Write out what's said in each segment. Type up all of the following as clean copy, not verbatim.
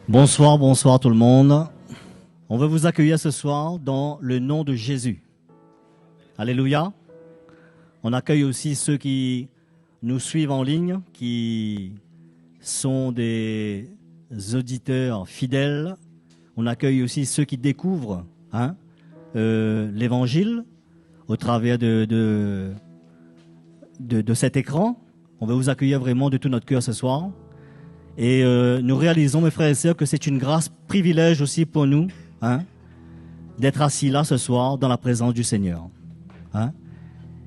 Bonsoir, bonsoir tout le monde. On veut vous accueillir ce soir dans le nom de Jésus. Alléluia. On accueille aussi ceux qui nous suivent en ligne, qui sont des auditeurs fidèles. On accueille aussi ceux qui découvrent l'Évangile au travers de cet écran. On veut vous accueillir vraiment de tout notre cœur ce soir. Et nous réalisons, mes frères et sœurs, que c'est une grâce, privilège aussi pour nous d'être assis là ce soir dans la présence du Seigneur. Il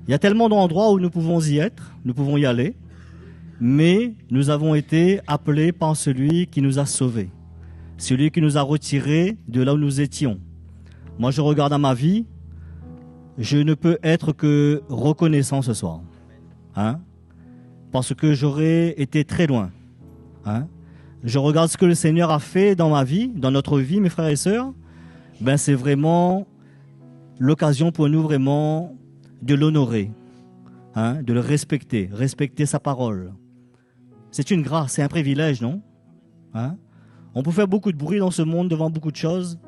y a tellement d'endroits où nous pouvons y être, nous pouvons y aller, mais nous avons été appelés par celui qui nous a sauvés, celui qui nous a retirés de là où nous étions. Moi, je regarde à ma vie, je ne peux être que reconnaissant ce soir, parce que j'aurais été très loin. Je regarde ce que le Seigneur a fait dans ma vie, dans notre vie, mes frères et sœurs. C'est vraiment l'occasion pour nous vraiment de l'honorer, de le respecter, respecter sa parole. C'est une grâce, c'est un privilège, non? On peut faire beaucoup de bruit dans ce monde devant beaucoup de choses,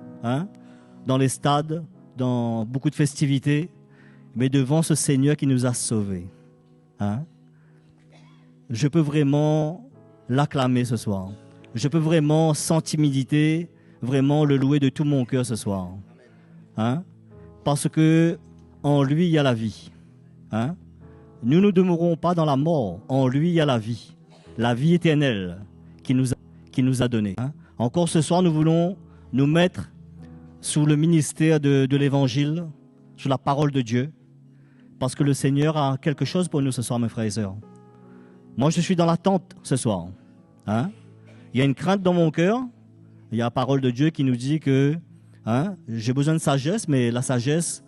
dans les stades, dans beaucoup de festivités, mais devant ce Seigneur qui nous a sauvés. Je peux vraiment l'acclamer ce soir. Je peux vraiment, sans timidité, vraiment le louer de tout mon cœur ce soir. Parce que en lui, il y a la vie. Nous ne demeurons pas dans la mort. En lui, il y a la vie éternelle qui nous a donnée. Encore ce soir, nous voulons nous mettre sous le ministère de l'Évangile, sous la parole de Dieu, parce que le Seigneur a quelque chose pour nous ce soir, mes frères et sœurs. Moi, je suis dans l'attente ce soir. Il y a une crainte dans mon cœur. Il y a la parole de Dieu qui nous dit que j'ai besoin de sagesse, mais la sagesse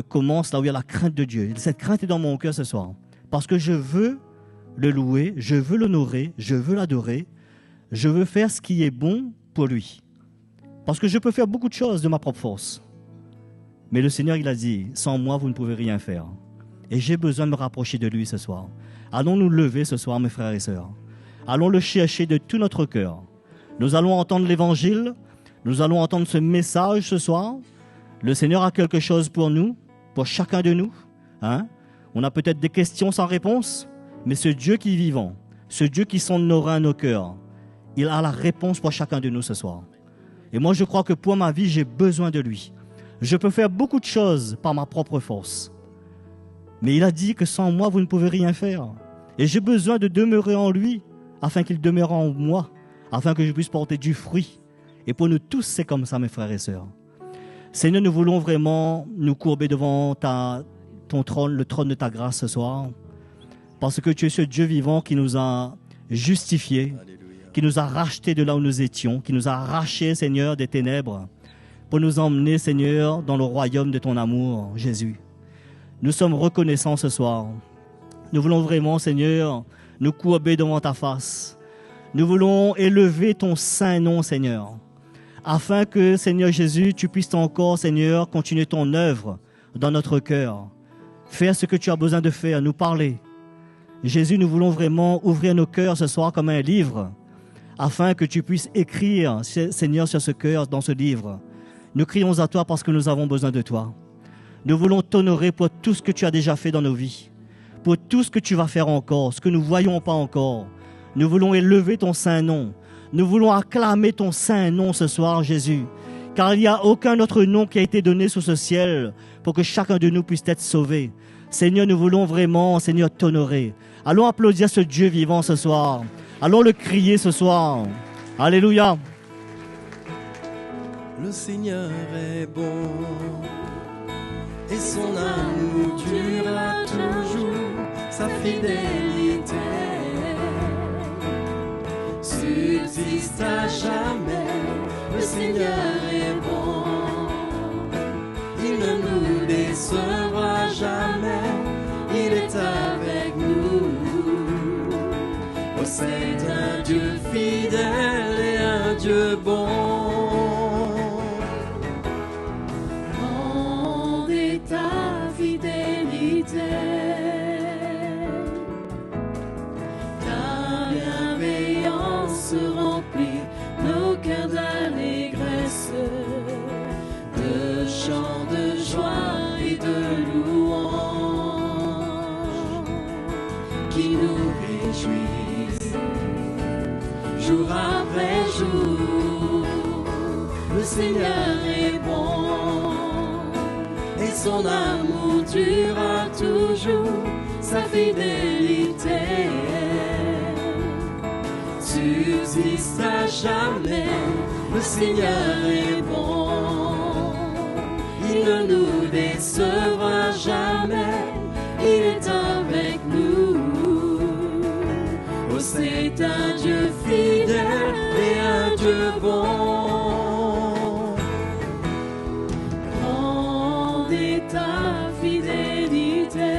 commence là où il y a la crainte de Dieu. Cette crainte est dans mon cœur ce soir. Parce que je veux le louer, je veux l'honorer, je veux l'adorer. Je veux faire ce qui est bon pour lui. Parce que je peux faire beaucoup de choses de ma propre force. Mais le Seigneur, il a dit, sans moi, vous ne pouvez rien faire. Et j'ai besoin de me rapprocher de lui ce soir. Allons nous lever ce soir, mes frères et sœurs. Allons le chercher de tout notre cœur. Nous allons entendre l'Évangile. Nous allons entendre ce message ce soir. Le Seigneur a quelque chose pour nous, pour chacun de nous. On a peut-être des questions sans réponse, mais ce Dieu qui est vivant, ce Dieu qui sonde nos reins, nos cœurs, il a la réponse pour chacun de nous ce soir. Et moi, je crois que pour ma vie, j'ai besoin de lui. Je peux faire beaucoup de choses par ma propre force. Mais il a dit que sans moi, vous ne pouvez rien faire. Et j'ai besoin de demeurer en lui, afin qu'il demeure en moi, afin que je puisse porter du fruit. Et pour nous tous, c'est comme ça, mes frères et sœurs. Seigneur, nous voulons vraiment nous courber devant ton trône, le trône de ta grâce ce soir, parce que tu es ce Dieu vivant qui nous a justifiés, qui nous a rachetés de là où nous étions, qui nous a arrachés, Seigneur, des ténèbres, pour nous emmener, Seigneur, dans le royaume de ton amour, Jésus. Nous sommes reconnaissants ce soir. Nous voulons vraiment, Seigneur, nous courber devant ta face. Nous voulons élever ton saint nom, Seigneur, afin que, Seigneur Jésus, tu puisses encore, Seigneur, continuer ton œuvre dans notre cœur. Faire ce que tu as besoin de faire, nous parler. Jésus, nous voulons vraiment ouvrir nos cœurs ce soir comme un livre, afin que tu puisses écrire, Seigneur, sur ce cœur, dans ce livre. Nous crions à toi parce que nous avons besoin de toi. Nous voulons t'honorer pour tout ce que tu as déjà fait dans nos vies, pour tout ce que tu vas faire encore, ce que nous ne voyons pas encore. Nous voulons élever ton saint nom. Nous voulons acclamer ton saint nom ce soir, Jésus, car il n'y a aucun autre nom qui a été donné sous ce ciel pour que chacun de nous puisse être sauvé. Seigneur, nous voulons vraiment, Seigneur, t'honorer. Allons applaudir ce Dieu vivant ce soir. Allons le crier ce soir. Alléluia. Le Seigneur est bon et son amour durera toujours, sa fidélité subsiste à jamais. Le Seigneur est bon, il ne nous décevra jamais, il est avec nous. Oh, c'est un Dieu fidèle et un Dieu bon. Rendez ta fidélité, ta bienveillance remplit nos après jour. Le Seigneur est bon et son amour durera toujours, sa fidélité subsiste à jamais. Le Seigneur est bon, il ne nous décevra jamais, il est avec nous. Oh, c'est un Dieu fidèle et un Dieu bon. Grande est ta fidélité,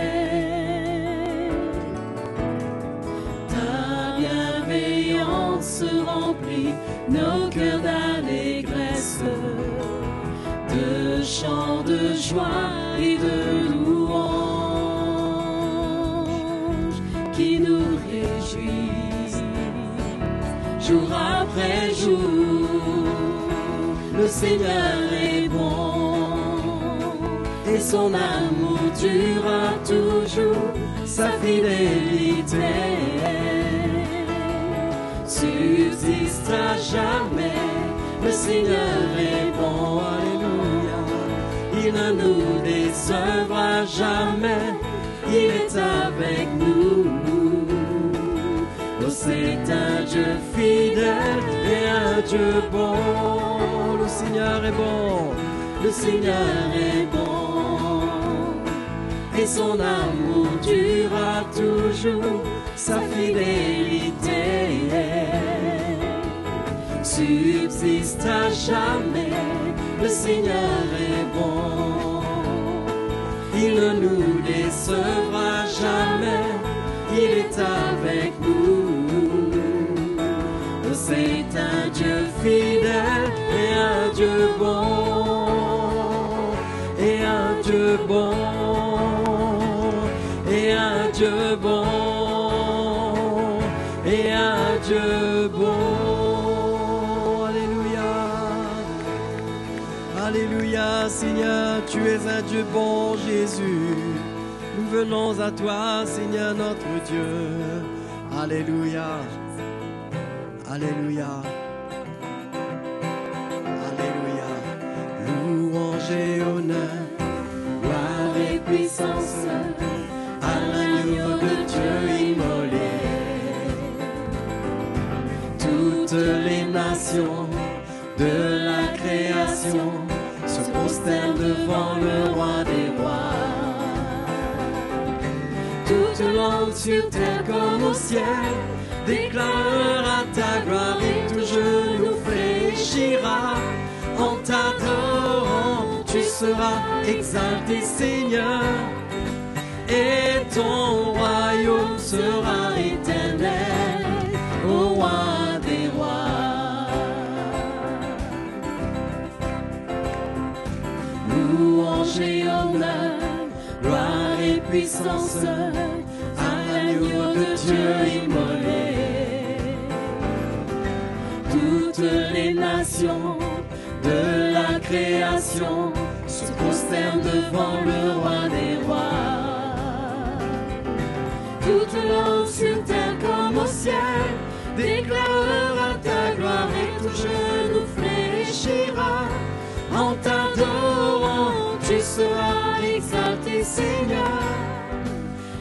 ta bienveillance remplit nos cœurs d'allégresse, de chants de joie et de louanges qui nous réjouissent jour après jour. Le Seigneur est bon et son amour durera toujours, sa fidélité subsiste à jamais. Le Seigneur est bon, alléluia, il ne nous décevra jamais, il est avec nous. Oh, c'est un Dieu fidèle et un Dieu bon. Le Seigneur est bon, le Seigneur est bon et son amour durera toujours, sa fidélité subsiste à jamais. Le Seigneur est bon, il ne nous décevra jamais, il est avec nous. C'est un Dieu fidèle et un Dieu bon, et un Dieu bon, et un Dieu bon, et un Dieu bon. Alléluia, alléluia, Seigneur, tu es un Dieu bon, Jésus. Nous venons à toi, Seigneur notre Dieu. Alléluia. Alléluia, alléluia, louange et honneur, gloire et puissance à l'agneau de Dieu immolé. Toutes les nations de la création se prosternent devant le roi des rois. Toute langue sur terre comme au ciel déclarera ta gloire et tout genou fléchira. En t'adorant, tu seras exalté, Seigneur, et ton royaume sera éternel, ô roi des rois. Louange et honneur, gloire et puissance à l'agneau de Dieu immolé. Toutes les nations de la création se prosternent devant le roi des rois. Toute langue sur terre comme au ciel déclarera ta gloire et tout genou fléchira. En t'adorant, tu seras exalté, Seigneur,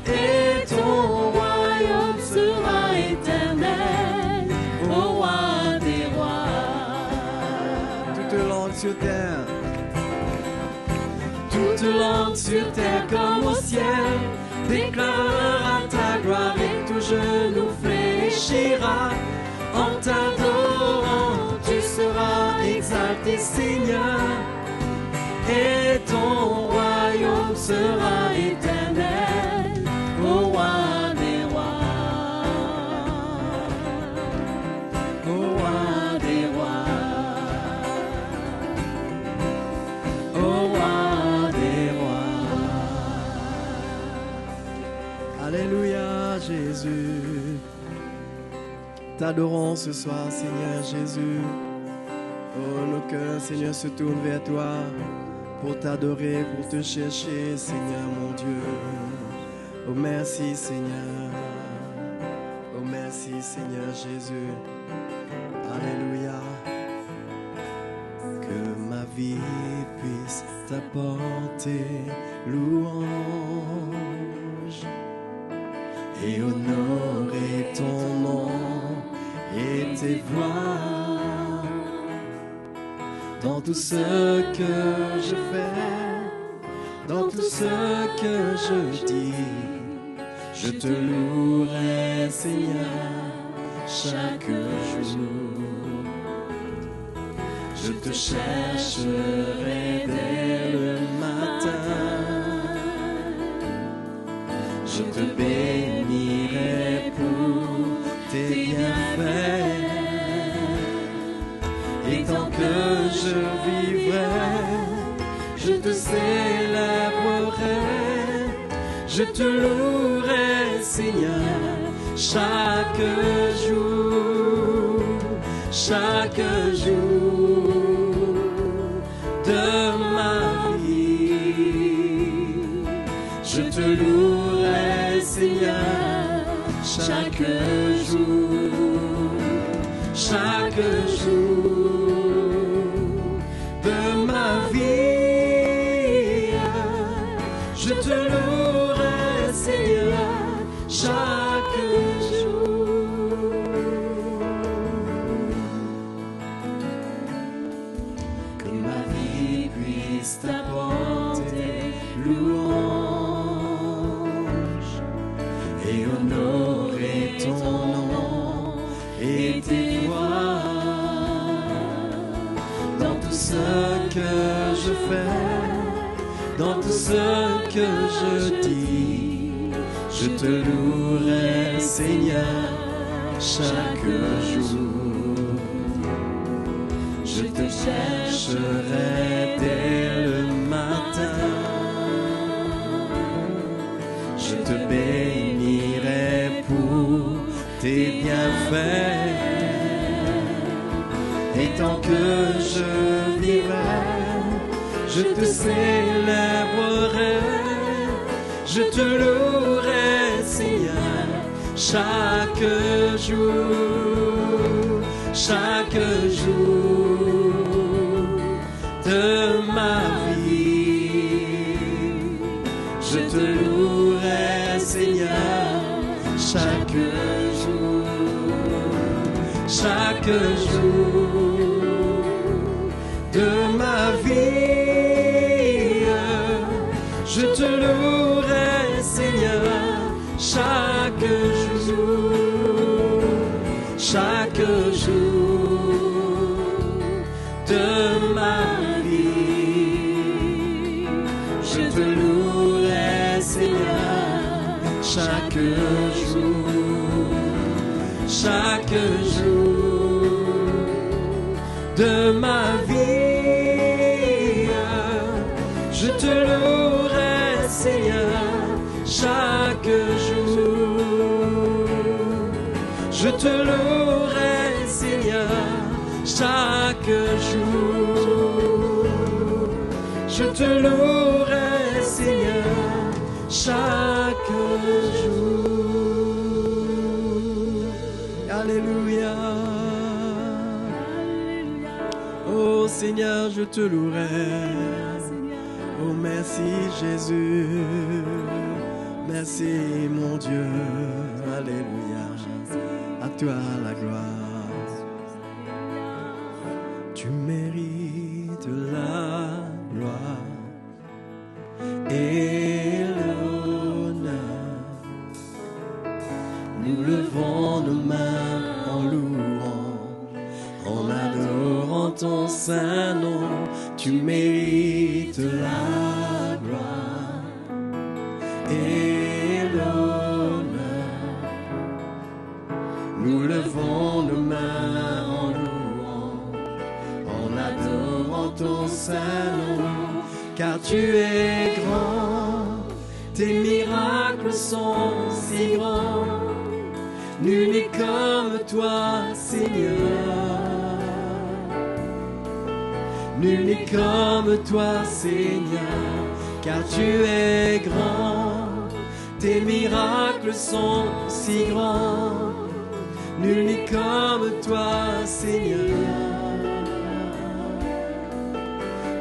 et ton royaume sera éternel, ô roi des rois. Toute langue sur terre, toute langue sur terre comme au ciel déclarera ta gloire et tout genou fléchira. En t'adorant, tu seras exalté, Seigneur, et ton royaume sera éternel, ô roi des rois, ô roi des rois, ô roi des rois. Alléluia, Jésus. T'adorons ce soir, Seigneur Jésus. Oh, nos cœurs, Seigneur, se tournent vers toi pour t'adorer, pour te chercher, Seigneur mon Dieu. Oh, merci, Seigneur. Oh, merci, Seigneur Jésus. Alléluia. t'apporter louange et honorer ton nom et tes voies. Dans tout ce que je fais, dans tout ce que je dis, je te louerai, Seigneur, chaque jour. Je te chercherai dès le matin. Je te bénirai pour tes bienfaits. Et tant que je vivrai, je te célébrerai. Je te louerai, Seigneur, chaque jour, chaque jour de ma vie. Je te louerai, Seigneur, chaque jour, chaque jour de ma vie. Je te louerai, Seigneur, chaque jour. Que ma vie puisse t'apporter louange et honorer ton nom et tes voies. Dans tout ce que je fais, dans tout ce que je dis, je te louerai, Seigneur, chaque jour. Je te chercherai dès le matin. Je te bénirai pour tes bienfaits. Et tant que je vivrai, je te célébrerai. Je te louerai, Seigneur, chaque jour, chaque jour de ma vie. Je te louerai, Seigneur, chaque jour, chaque jour de ma vie. Je te louerai, Seigneur, chaque jour, chaque jour de ma vie. Je te louerai, Seigneur, chaque jour, chaque jour de ma vie. Je te louerai, Seigneur, chaque jour. Je te louerai, Seigneur, chaque jour. Je te louerai, Seigneur, chaque jour. Alléluia. Oh Seigneur, je te louerai. Oh merci Jésus. Merci mon Dieu. Alléluia. À toi la gloire. Tu mérites la gloire et l'honneur. Nous levons nos mains en louant, en adorant ton saint nom. Tu mérites la gloire et l'honneur. Nous levons nos mains en louant, en adorant ton saint nom. Car tu es grand, tes miracles sont si grands. Nul n'est comme toi, Seigneur. Nul n'est comme toi, Seigneur. Car tu es grand, tes miracles sont si grands. Nul n'est comme toi, Seigneur.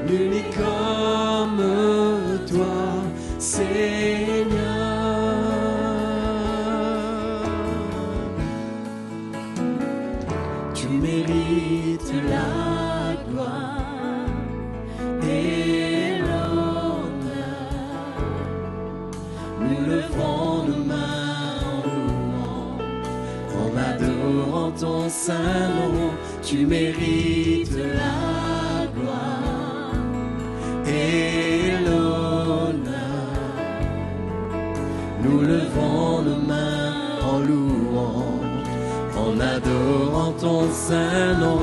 Nul n'est comme comme toi, Seigneur. Tu mérites la gloire et l'honneur. Nous levons nos mains en adorant ton saint nom. Tu mérites la gloire et l'honneur. Nous levons nos mains en louant, en adorant ton saint nom.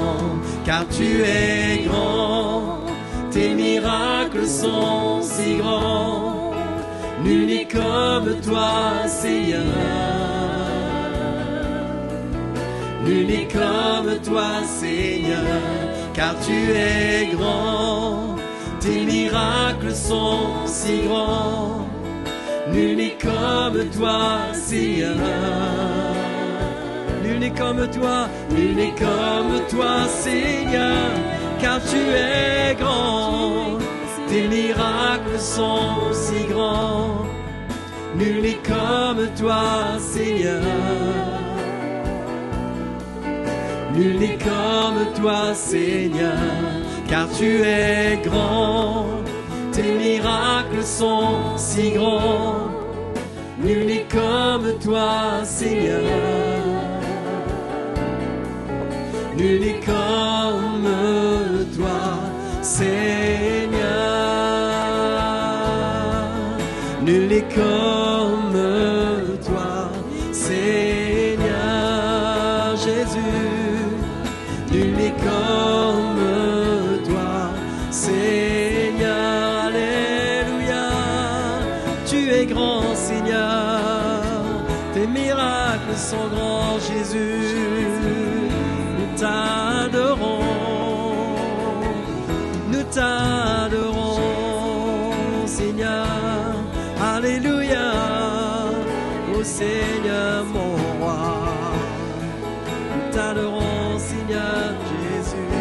Car tu es grand, tes miracles sont si grands. Nul n'est comme toi, Seigneur. Nul n'est comme toi, Seigneur, car tu es grand, tes miracles sont si grands. Nul n'est comme toi, Seigneur. Nul n'est comme toi, nul n'est comme toi, Seigneur, car tu es grand, tes miracles sont si grands. Nul n'est comme toi, Seigneur. Nul n'est comme toi, Seigneur, car tu es grand, tes miracles sont si grands. Nul n'est comme toi, Seigneur. Nul n'est comme toi, Seigneur. Nul n'est comme toi, Seigneur Jésus. Nul n'est comme toi, Seigneur. Alléluia. Tu es grand, Seigneur. Tes miracles sont grands, Jésus. Nous t'adorons. Nous t'adorons, Seigneur. Alléluia. Ô Seigneur, mon roi. Nous t'adorons, Seigneur Jésus.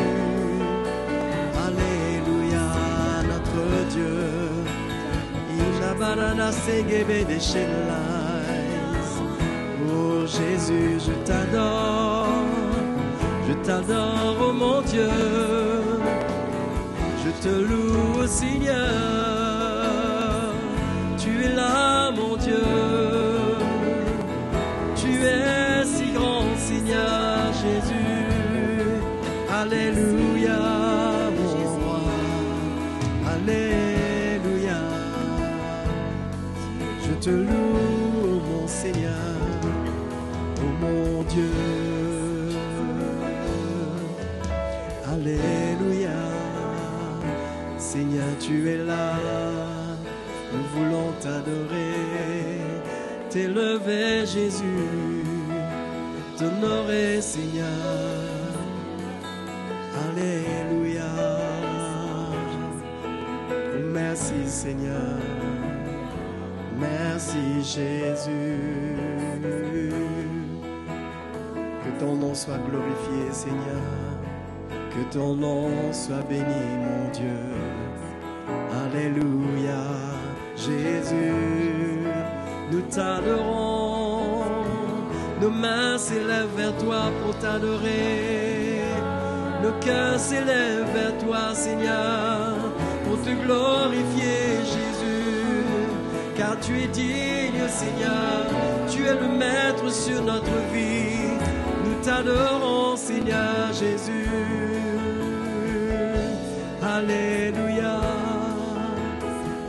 Alléluia, notre Dieu. Inabarana segebe de shelais. Oh Jésus, je t'adore. Je t'adore, oh mon Dieu. Je te loue, Seigneur. Tu es là, mon Dieu. Tu es si grand, Seigneur Jésus. Alléluia, mon roi. Alléluia. Je te loue, mon Seigneur, oh mon Dieu. Alléluia. Seigneur, tu es là. Nous voulons t'adorer, t'élever, Jésus, t'honorer, Seigneur. Alléluia. Merci, Seigneur. Merci, Jésus. Que ton nom soit glorifié, Seigneur. Que ton nom soit béni, mon Dieu. Alléluia. Jésus, nous t'adorons. Nos mains s'élèvent vers toi pour t'adorer. Nos cœurs s'élèvent vers toi, Seigneur, pour te glorifier, Jésus. Car tu es digne, Seigneur. Tu es le maître sur notre vie. Nous t'adorons, Seigneur Jésus. Alléluia.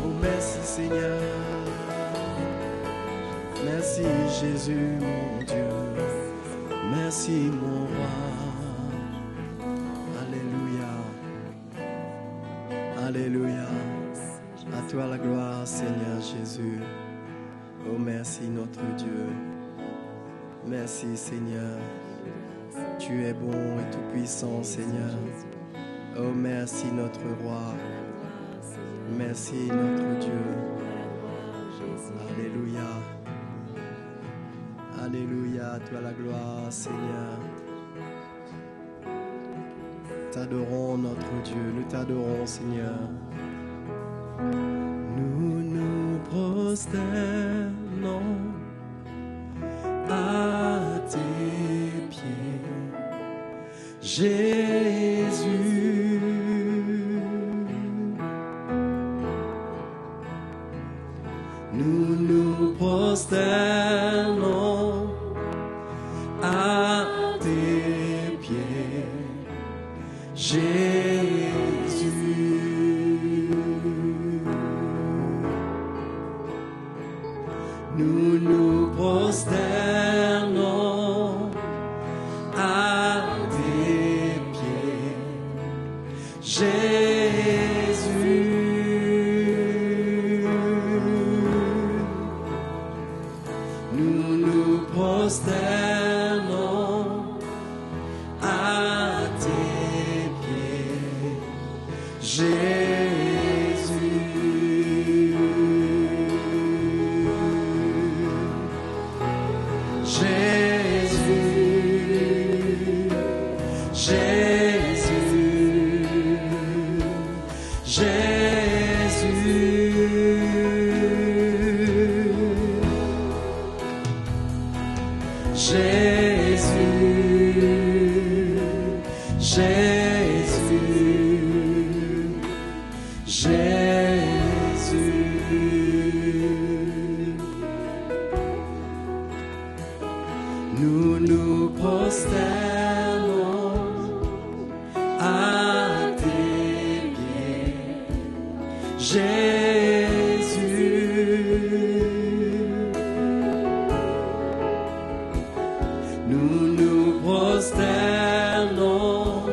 Oh, merci, Seigneur. Merci, Jésus, mon Dieu. Merci, mon roi. Alléluia. Alléluia. À toi la gloire, Seigneur Jésus. Oh, merci, notre Dieu. Merci, Seigneur. Tu es bon et tout-puissant, Seigneur. Oh, merci, notre roi. Merci, notre Dieu. Alléluia. Alléluia, à toi la gloire, Seigneur. T'adorons, notre Dieu. Nous t'adorons, Seigneur. nous nous prosternons à tes pieds, Jésus. Nous nous prosternons à tes pieds, Jésus. Nous nous prosternons à tes pieds, Jésus. Nous nous prosternons à tes pieds, Jésus. Nous nous prosternons à tes pieds, Jésus. Nous nous prosternons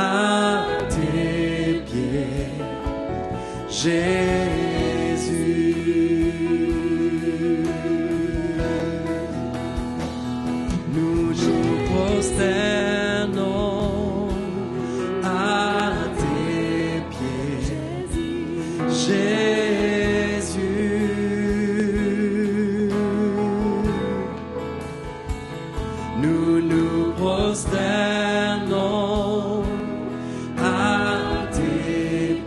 à tes pieds, Jésus. Nous nous prosternons à tes pieds, Jésus. Nous nous prosternons à tes pieds,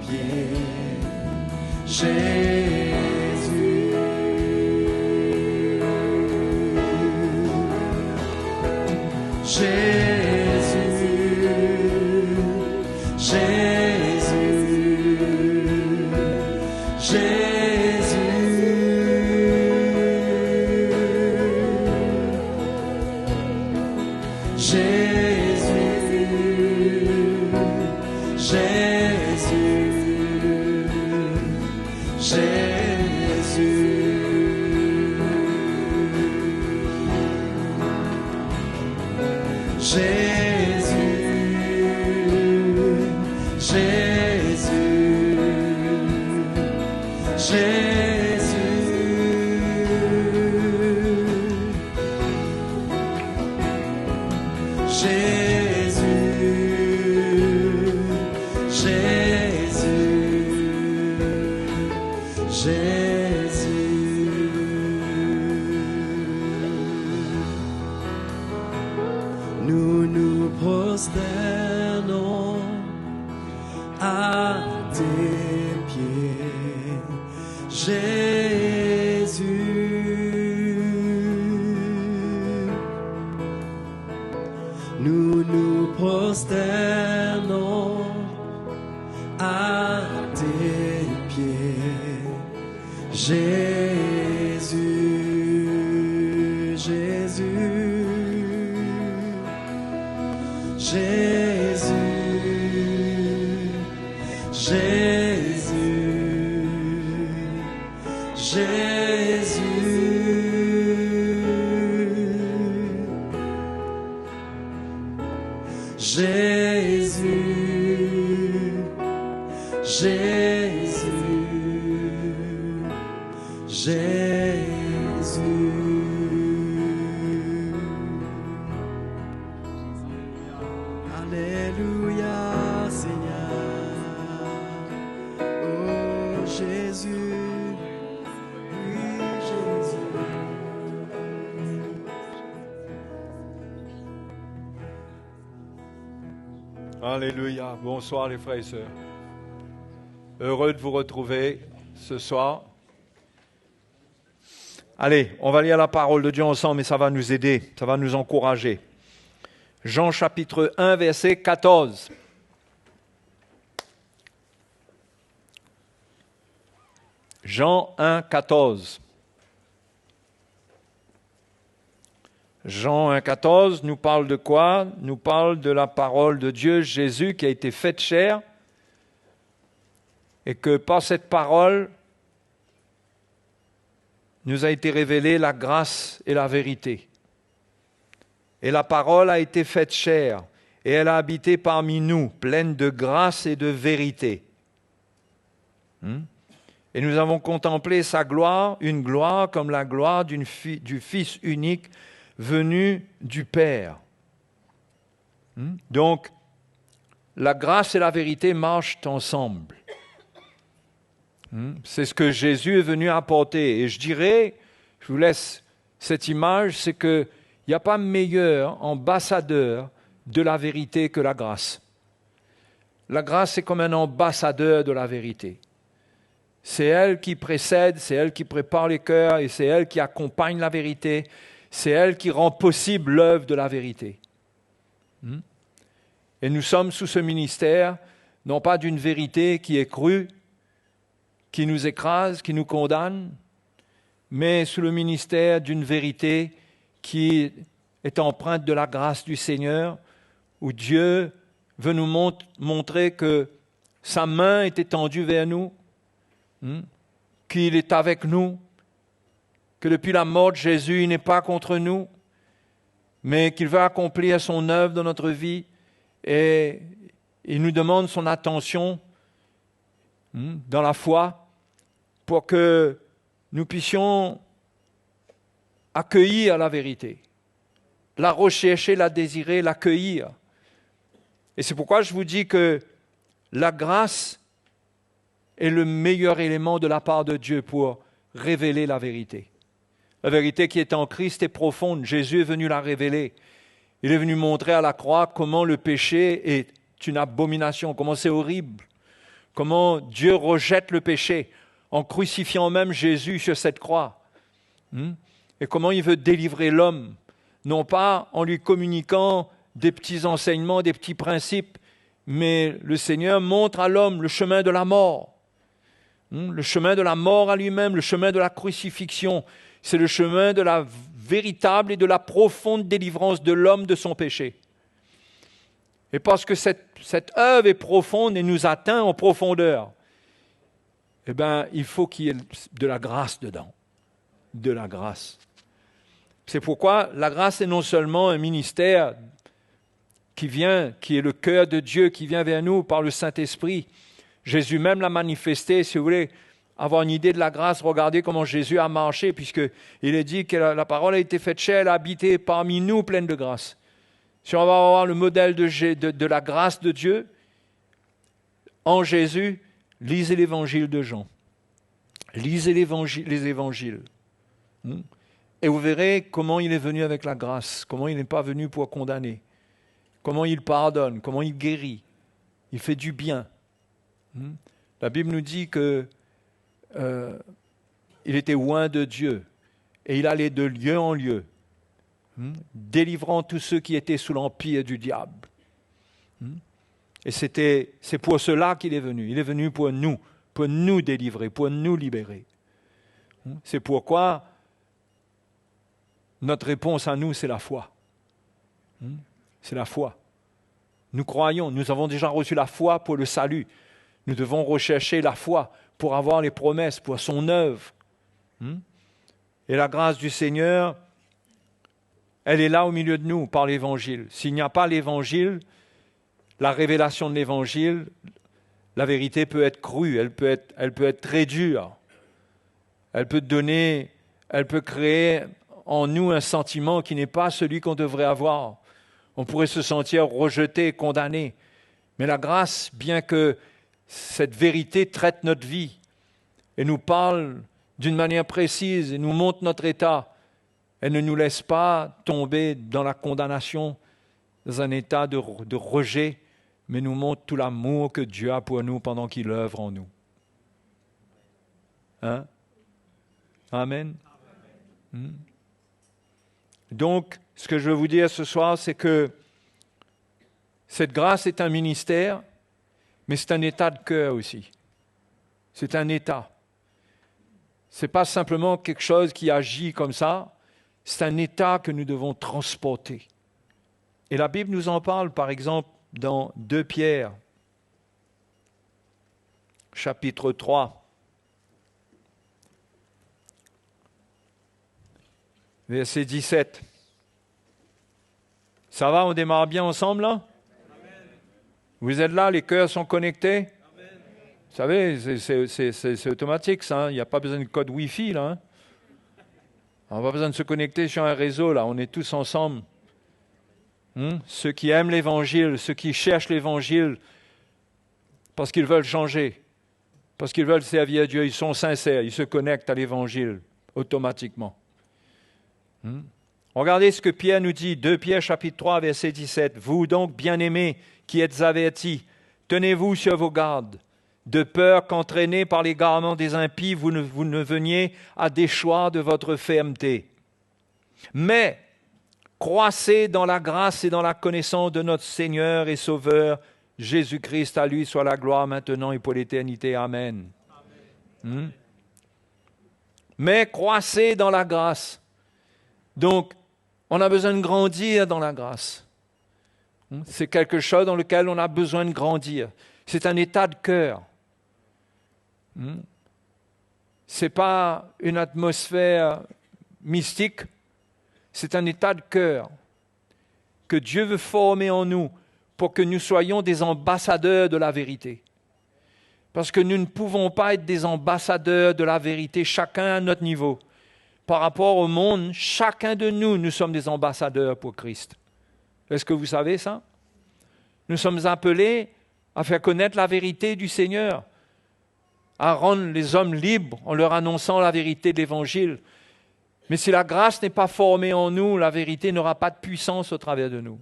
Jésus. Nous nous prosternons à tes pieds, Jésus. Nous nous prosternons à tes pieds, Jésus, Jésus. Jésus, Jésus, Jésus, Jésus, Jésus. Alléluia, Seigneur. Oh Jésus, oui Jésus. Alléluia. Bonsoir les frères et sœurs. Heureux de vous retrouver ce soir. Allez, on va lire la parole de Dieu ensemble et ça va nous aider, ça va nous encourager. Jean chapitre 1, verset 14. Jean 1, 14. Jean 1, 14 nous parle de quoi? Nous parle de la parole de Dieu, Jésus qui a été fait chair, et que par cette parole nous a été révélée la grâce et la vérité. Et la parole a été faite chair, et elle a habité parmi nous, pleine de grâce et de vérité. Et nous avons contemplé sa gloire, une gloire comme la gloire du Fils unique venu du Père. Donc, la grâce et la vérité marchent ensemble. C'est ce que Jésus est venu apporter. Et je dirais, je vous laisse cette image, c'est qu'il n'y a pas meilleur ambassadeur de la vérité que la grâce. La grâce est comme un ambassadeur de la vérité. C'est elle qui précède, c'est elle qui prépare les cœurs et c'est elle qui accompagne la vérité. C'est elle qui rend possible l'œuvre de la vérité. Et nous sommes sous ce ministère, non pas d'une vérité qui est crue, qui nous écrase, qui nous condamne, mais sous le ministère d'une vérité qui est empreinte de la grâce du Seigneur, où Dieu veut nous montrer que sa main est étendue vers nous, qu'il est avec nous, que depuis la mort de Jésus, il n'est pas contre nous, mais qu'il veut accomplir son œuvre dans notre vie et il nous demande son attention dans la foi pour que nous puissions accueillir la vérité, la rechercher, la désirer, l'accueillir. Et c'est pourquoi je vous dis que la grâce est le meilleur élément de la part de Dieu pour révéler la vérité. La vérité qui est en Christ est profonde. Jésus est venu la révéler. Il est venu montrer à la croix comment le péché est une abomination, comment c'est horrible, comment Dieu rejette le péché en crucifiant même Jésus sur cette croix. Et comment il veut délivrer l'homme, non pas en lui communiquant des petits enseignements, des petits principes, mais le Seigneur montre à l'homme le chemin de la mort. Le chemin de la mort à lui-même, le chemin de la crucifixion. C'est le chemin de la véritable et de la profonde délivrance de l'homme de son péché. Et parce que cette œuvre est profonde et nous atteint en profondeur, eh bien, il faut qu'il y ait de la grâce dedans. De la grâce. C'est pourquoi la grâce est non seulement un ministère qui est le cœur de Dieu, qui vient vers nous par le Saint-Esprit. Jésus même l'a manifesté, si vous voulez avoir une idée de la grâce, regardez comment Jésus a marché, puisqu'il est dit que la parole a été faite chair, elle a habité parmi nous pleine de grâce. Si on va avoir le modèle de la grâce de Dieu, en Jésus, lisez l'évangile de Jean. Lisez les évangiles. Et vous verrez comment il est venu avec la grâce, comment il n'est pas venu pour condamner, comment il pardonne, comment il guérit, il fait du bien. La Bible nous dit que il était loin de Dieu et il allait de lieu en lieu, délivrant tous ceux qui étaient sous l'empire du diable. Et c'est pour cela qu'il est venu. Il est venu pour nous délivrer, pour nous libérer. C'est pourquoi notre réponse à nous, c'est la foi. C'est la foi. Nous croyons, nous avons déjà reçu la foi pour le salut. Nous devons rechercher la foi pour avoir les promesses, pour son œuvre. Et la grâce du Seigneur, elle est là au milieu de nous par l'Évangile. S'il n'y a pas l'Évangile, la révélation de l'Évangile, la vérité peut être crue, elle peut être très dure. Elle peut créer en nous un sentiment qui n'est pas celui qu'on devrait avoir. On pourrait se sentir rejeté, condamné. Mais la grâce, bien que cette vérité traite notre vie et nous parle d'une manière précise et nous montre notre état, elle ne nous laisse pas tomber dans la condamnation, dans un état de rejet, mais nous montre tout l'amour que Dieu a pour nous pendant qu'il œuvre en nous. Hein? Amen. Donc, ce que je veux vous dire ce soir, c'est que cette grâce est un ministère, mais c'est un état de cœur aussi. C'est un état. Ce n'est pas simplement quelque chose qui agit comme ça, c'est un état que nous devons transporter. Et la Bible nous en parle, par exemple, dans 2 Pierre, chapitre 3, verset 17. Ça va, on démarre bien ensemble là? Vous êtes là, les cœurs sont connectés? Vous savez, c'est automatique ça, il n'y a pas besoin de code Wi-Fi là. On n'a pas besoin de se connecter sur un réseau là, on est tous ensemble. Ceux qui aiment l'Évangile, ceux qui cherchent l'Évangile, parce qu'ils veulent changer, parce qu'ils veulent servir Dieu, ils sont sincères, ils se connectent à l'Évangile automatiquement. Regardez ce que Pierre nous dit, 2 Pierre chapitre 3, verset 17. « Vous donc, bien-aimés, qui êtes avertis, tenez-vous sur vos gardes, de peur qu'entraînés par l'égarement des impies, vous ne veniez à déchoir de votre fermeté. Mais croissez dans la grâce et dans la connaissance de notre Seigneur et Sauveur, Jésus-Christ. À lui soit la gloire maintenant et pour l'éternité. Amen. » Mais croissez dans la grâce. Donc, on a besoin de grandir dans la grâce. C'est quelque chose dans lequel on a besoin de grandir. C'est un état de cœur. Ce n'est pas une atmosphère mystique, c'est un état de cœur que Dieu veut former en nous pour que nous soyons des ambassadeurs de la vérité. Parce que nous ne pouvons pas être des ambassadeurs de la vérité, chacun à notre niveau. Par rapport au monde, chacun de nous, nous sommes des ambassadeurs pour Christ. Est-ce que vous savez ça? Nous sommes appelés à faire connaître la vérité du Seigneur, à rendre les hommes libres en leur annonçant la vérité de l'Évangile. Mais si la grâce n'est pas formée en nous, la vérité n'aura pas de puissance au travers de nous.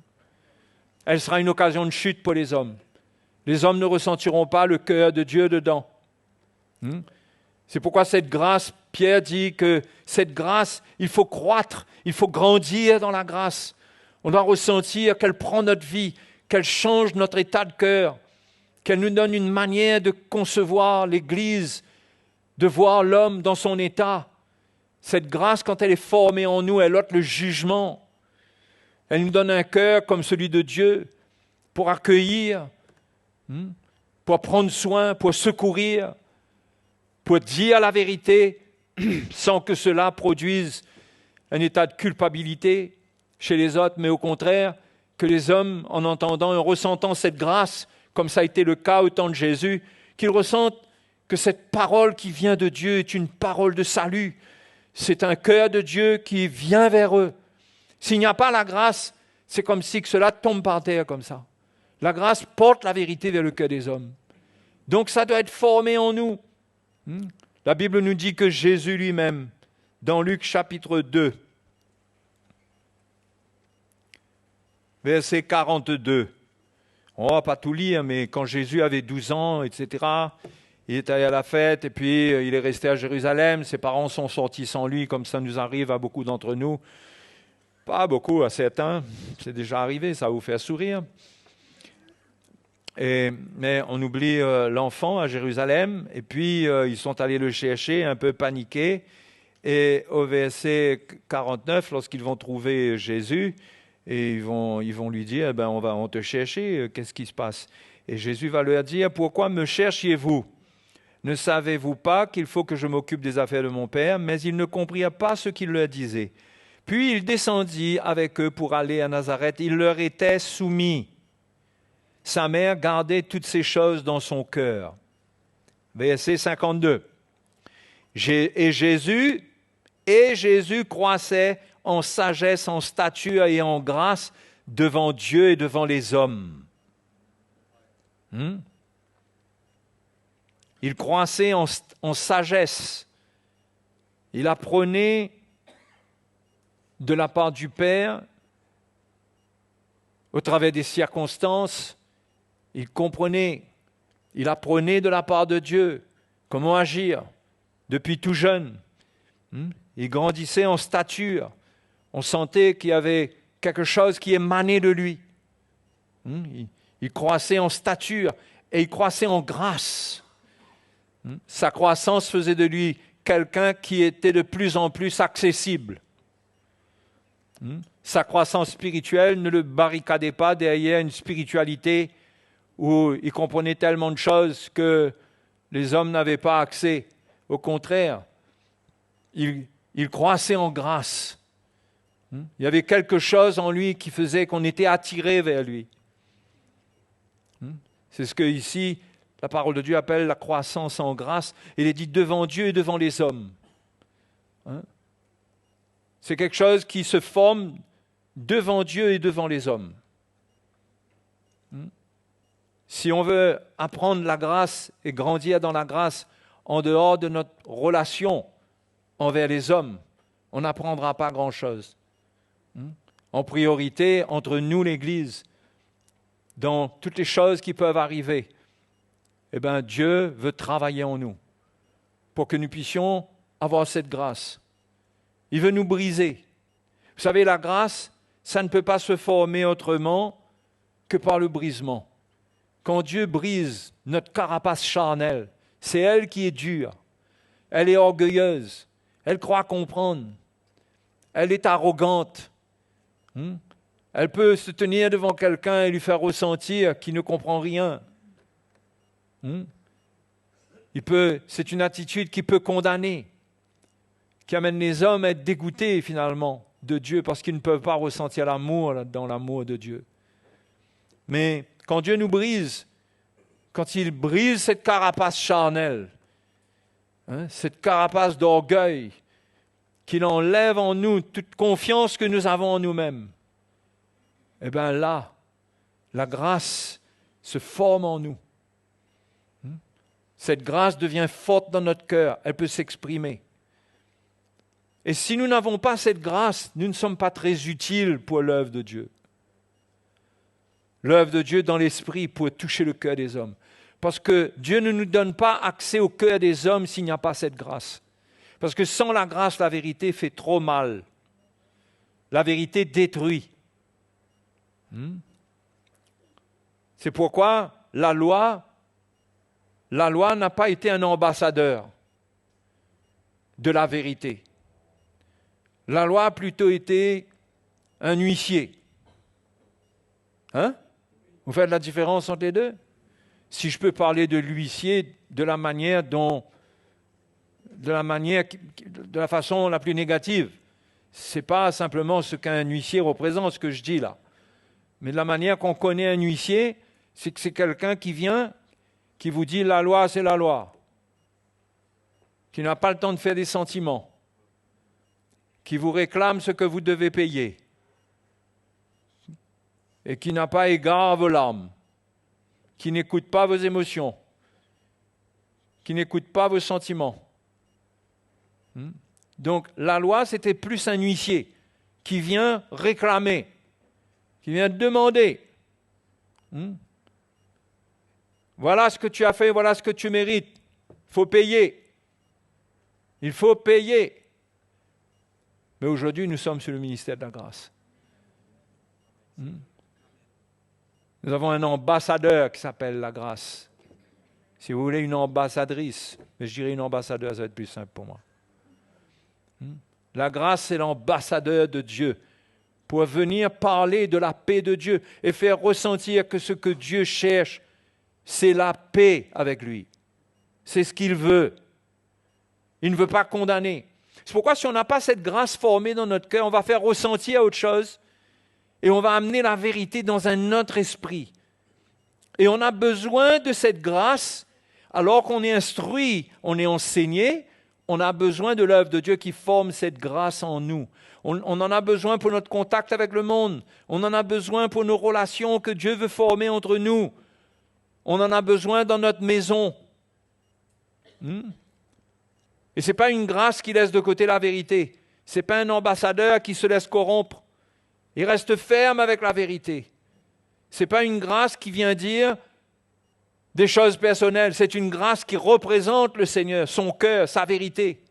Elle sera une occasion de chute pour les hommes. Les hommes ne ressentiront pas le cœur de Dieu dedans. C'est pourquoi cette grâce, Pierre dit que cette grâce, il faut croître, il faut grandir dans la grâce. On doit ressentir qu'elle prend notre vie, qu'elle change notre état de cœur, qu'elle nous donne une manière de concevoir l'Église, de voir l'homme dans son état. Cette grâce, quand elle est formée en nous, elle ôte le jugement. Elle nous donne un cœur comme celui de Dieu pour accueillir, pour prendre soin, pour secourir, pour dire la vérité sans que cela produise un état de culpabilité chez les autres, mais au contraire, que les hommes, en entendant et en ressentant cette grâce, comme ça a été le cas au temps de Jésus, qu'ils ressentent que cette parole qui vient de Dieu est une parole de salut. C'est un cœur de Dieu qui vient vers eux. S'il n'y a pas la grâce, c'est comme si que cela tombe par terre comme ça. La grâce porte la vérité vers le cœur des hommes. Donc ça doit être formé en nous. La Bible nous dit que Jésus lui-même, dans Luc chapitre 2, verset 42, on ne va pas tout lire, mais quand Jésus avait 12 ans, etc., il est allé à la fête et puis il est resté à Jérusalem. Ses parents sont sortis sans lui, comme ça nous arrive à beaucoup d'entre nous. Pas beaucoup, à certains, c'est déjà arrivé, ça va vous faire sourire. Mais on oublie l'enfant à Jérusalem, et puis ils sont allés le chercher, un peu paniqués. Et au verset 49, lorsqu'ils vont trouver Jésus, et ils vont lui dire, on va te chercher, qu'est-ce qui se passe? Et Jésus va leur dire, pourquoi me cherchiez-vous? Ne savez-vous pas qu'il faut que je m'occupe des affaires de mon Père? Mais ils ne comprirent pas ce qu'il leur disait. Puis il descendit avec eux pour aller à Nazareth. Il leur était soumis. Sa mère gardait toutes ces choses dans son cœur. Verset 52. Et Jésus croissait en sagesse, en stature et en grâce devant Dieu et devant les hommes. Il croissait en sagesse. Il apprenait de la part du Père, au travers des circonstances. Il comprenait, il apprenait de la part de Dieu comment agir, depuis tout jeune. Il grandissait en stature. On sentait qu'il y avait quelque chose qui émanait de lui. Il croissait en stature et il croissait en grâce. Sa croissance faisait de lui quelqu'un qui était de plus en plus accessible. Sa croissance spirituelle ne le barricadait pas derrière une spiritualité où il comprenait tellement de choses que les hommes n'avaient pas accès. Au contraire, il croissait en grâce. Il y avait quelque chose en lui qui faisait qu'on était attiré vers lui. C'est ce que ici, la parole de Dieu appelle la croissance en grâce. Il est dit devant Dieu et devant les hommes. C'est quelque chose qui se forme devant Dieu et devant les hommes. Si on veut apprendre la grâce et grandir dans la grâce en dehors de notre relation envers les hommes, on n'apprendra pas grand-chose. En priorité, entre nous, l'Église, dans toutes les choses qui peuvent arriver, eh bien, Dieu veut travailler en nous pour que nous puissions avoir cette grâce. Il veut nous briser. Vous savez, la grâce, ça ne peut pas se former autrement que par le brisement. Quand Dieu brise notre carapace charnelle, c'est elle qui est dure. Elle est orgueilleuse. Elle croit comprendre. Elle est arrogante. Elle peut se tenir devant quelqu'un et lui faire ressentir qu'il ne comprend rien. C'est une attitude qui peut condamner, qui amène les hommes à être dégoûtés finalement de Dieu parce qu'ils ne peuvent pas ressentir l'amour dans l'amour de Dieu. Mais quand Dieu nous brise, quand il brise cette carapace charnelle, cette carapace d'orgueil, qu'il enlève en nous toute confiance que nous avons en nous-mêmes, eh bien là, la grâce se forme en nous. Cette grâce devient forte dans notre cœur, elle peut s'exprimer. Et si nous n'avons pas cette grâce, nous ne sommes pas très utiles pour l'œuvre de Dieu. L'œuvre de Dieu dans l'esprit pour toucher le cœur des hommes. Parce que Dieu ne nous donne pas accès au cœur des hommes s'il n'y a pas cette grâce. Parce que sans la grâce, la vérité fait trop mal. La vérité détruit. C'est pourquoi la loi n'a pas été un ambassadeur de la vérité. La loi a plutôt été un huissier. Vous faites la différence entre les deux? Si je peux parler de l'huissier de la façon la plus négative, ce n'est pas simplement ce qu'un huissier représente, ce que je dis là. Mais de la manière qu'on connaît un huissier, c'est que c'est quelqu'un qui vient, qui vous dit la loi, c'est la loi, qui n'a pas le temps de faire des sentiments, qui vous réclame ce que vous devez payer et qui n'a pas égard à vos larmes, qui n'écoute pas vos émotions, qui n'écoute pas vos sentiments. Donc la loi, c'était plus un huissier qui vient réclamer, qui vient demander. Voilà ce que tu as fait, voilà ce que tu mérites. Il faut payer. Il faut payer. Mais aujourd'hui, nous sommes sur le ministère de la grâce. Nous avons un ambassadeur qui s'appelle la grâce. Si vous voulez une ambassadrice, mais je dirais une ambassadeur, ça va être plus simple pour moi. La grâce, c'est l'ambassadeur de Dieu pour venir parler de la paix de Dieu et faire ressentir que ce que Dieu cherche, c'est la paix avec lui. C'est ce qu'il veut. Il ne veut pas condamner. C'est pourquoi si on n'a pas cette grâce formée dans notre cœur, on va faire ressentir autre chose et on va amener la vérité dans un autre esprit. Et on a besoin de cette grâce, alors qu'on est instruit, on est enseigné, on a besoin de l'œuvre de Dieu qui forme cette grâce en nous. On en a besoin pour notre contact avec le monde. On en a besoin pour nos relations que Dieu veut former entre nous. On en a besoin dans notre maison. Et ce n'est pas une grâce qui laisse de côté la vérité. Ce n'est pas un ambassadeur qui se laisse corrompre. Il reste ferme avec la vérité. Ce n'est pas une grâce qui vient dire des choses personnelles. C'est une grâce qui représente le Seigneur, son cœur, sa vérité.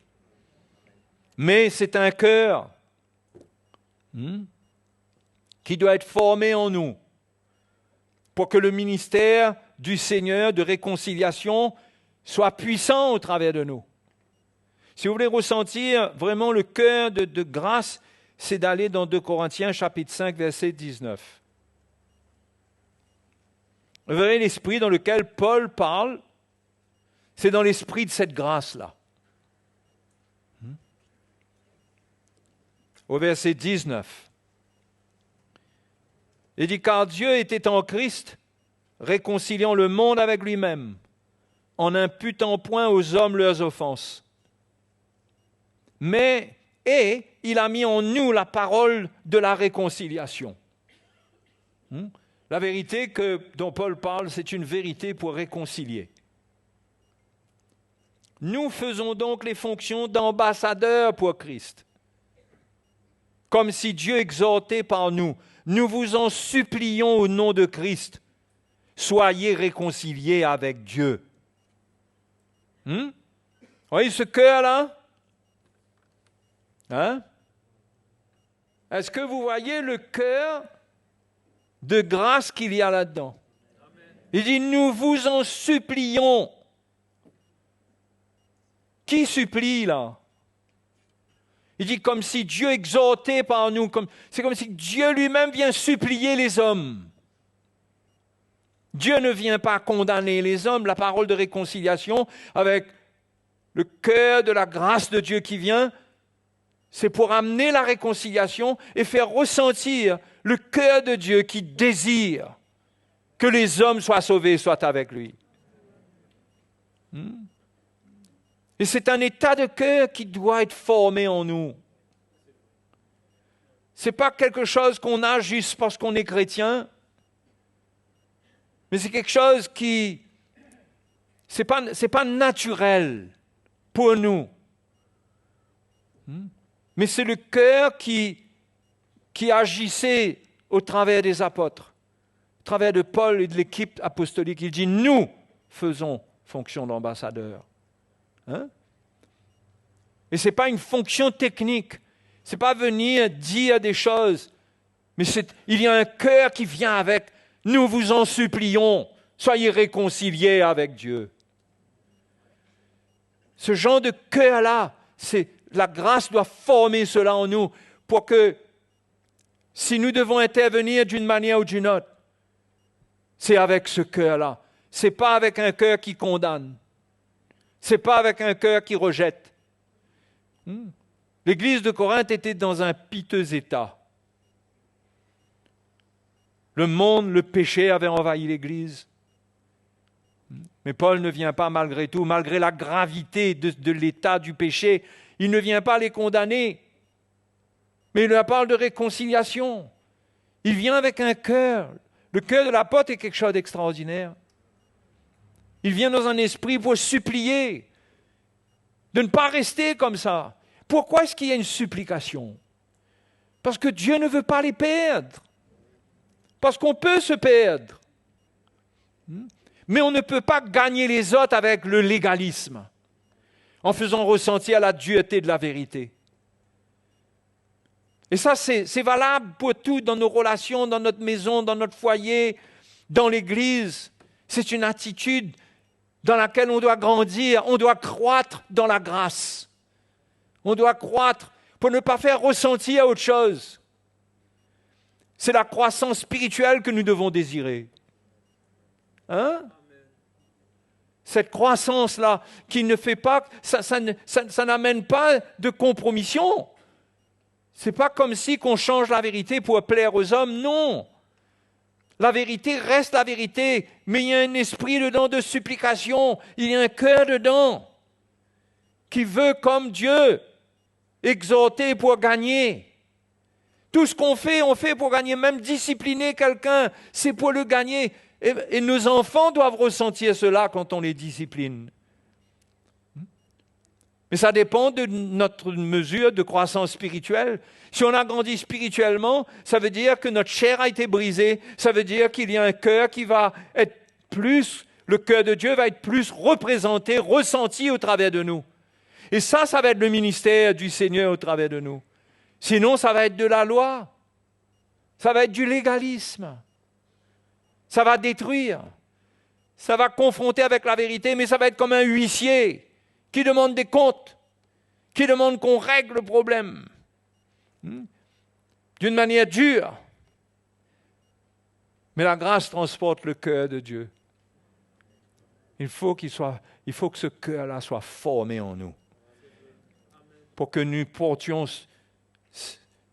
Mais c'est un cœur qui doit être formé en nous pour que le ministère du Seigneur de réconciliation soit puissant au travers de nous. Si vous voulez ressentir vraiment le cœur de grâce, c'est d'aller dans 2 Corinthiens chapitre 5, verset 19. Vous verrez l'esprit dans lequel Paul parle, c'est dans l'esprit de cette grâce-là. Au verset 19. Il dit, car Dieu était en Christ, réconciliant le monde avec lui-même, en n'imputant point aux hommes leurs offenses. Et il a mis en nous la parole de la réconciliation. La vérité dont Paul parle, c'est une vérité pour réconcilier. Nous faisons donc les fonctions d'ambassadeurs pour Christ. Comme si Dieu exhortait par nous. Nous vous en supplions au nom de Christ. Soyez réconciliés avec Dieu. Vous voyez ce cœur-là? Est-ce que vous voyez le cœur de grâce qu'il y a là-dedans? Il dit, nous vous en supplions. Qui supplie là? Il dit comme si Dieu exhortait par nous, c'est comme si Dieu lui-même vient supplier les hommes. Dieu ne vient pas condamner les hommes, la parole de réconciliation avec le cœur de la grâce de Dieu qui vient, c'est pour amener la réconciliation et faire ressentir le cœur de Dieu qui désire que les hommes soient sauvés, soient avec lui. Et c'est un état de cœur qui doit être formé en nous. Ce n'est pas quelque chose qu'on a juste parce qu'on est chrétien, mais c'est quelque chose qui c'est pas naturel pour nous. Mais c'est le cœur qui agissait au travers des apôtres, au travers de Paul et de l'équipe apostolique. Il dit, nous faisons fonction d'ambassadeur. Et ce n'est pas une fonction technique. Ce n'est pas venir dire des choses. Mais il y a un cœur qui vient avec. Nous vous en supplions. Soyez réconciliés avec Dieu. Ce genre de cœur-là, la grâce doit former cela en nous pour que si nous devons intervenir d'une manière ou d'une autre, c'est avec ce cœur-là. Ce n'est pas avec un cœur qui condamne. Ce n'est pas avec un cœur qui rejette. L'église de Corinthe était dans un piteux état. Le monde, le péché avait envahi l'église. Mais Paul ne vient pas malgré tout, malgré la gravité de l'état du péché, il ne vient pas les condamner. Mais il leur parle de réconciliation. Il vient avec un cœur. Le cœur de l'apôtre est quelque chose d'extraordinaire. Il vient dans un esprit pour supplier, de ne pas rester comme ça. Pourquoi est-ce qu'il y a une supplication? Parce que Dieu ne veut pas les perdre. Parce qu'on peut se perdre. Mais on ne peut pas gagner les autres avec le légalisme, en faisant ressentir la dureté de la vérité. Et ça, c'est valable pour tout dans nos relations, dans notre maison, dans notre foyer, dans l'Église. C'est une attitude dans laquelle on doit grandir, on doit croître dans la grâce. On doit croître pour ne pas faire ressentir autre chose. C'est la croissance spirituelle que nous devons désirer. Cette croissance-là, qui ne fait pas, ça n'amène pas de compromission. Ce n'est pas comme si qu'on change la vérité pour plaire aux hommes, non. La vérité reste la vérité, mais il y a un esprit dedans de supplication, il y a un cœur dedans qui veut, comme Dieu, exhorter pour gagner. Tout ce qu'on fait, on fait pour gagner. Même discipliner quelqu'un, c'est pour le gagner. Et nos enfants doivent ressentir cela quand on les discipline. Mais ça dépend de notre mesure de croissance spirituelle. Si on a grandi spirituellement, ça veut dire que notre chair a été brisée. Ça veut dire qu'il y a un cœur qui va être plus le cœur de Dieu va être plus représenté, ressenti au travers de nous. Et ça va être le ministère du Seigneur au travers de nous. Sinon, ça va être de la loi. Ça va être du légalisme. Ça va détruire. Ça va confronter avec la vérité, mais ça va être comme un huissier qui demande des comptes, qui demande qu'on règle le problème d'une manière dure. Mais la grâce transporte le cœur de Dieu. Il faut que ce cœur-là soit formé en nous pour que nous portions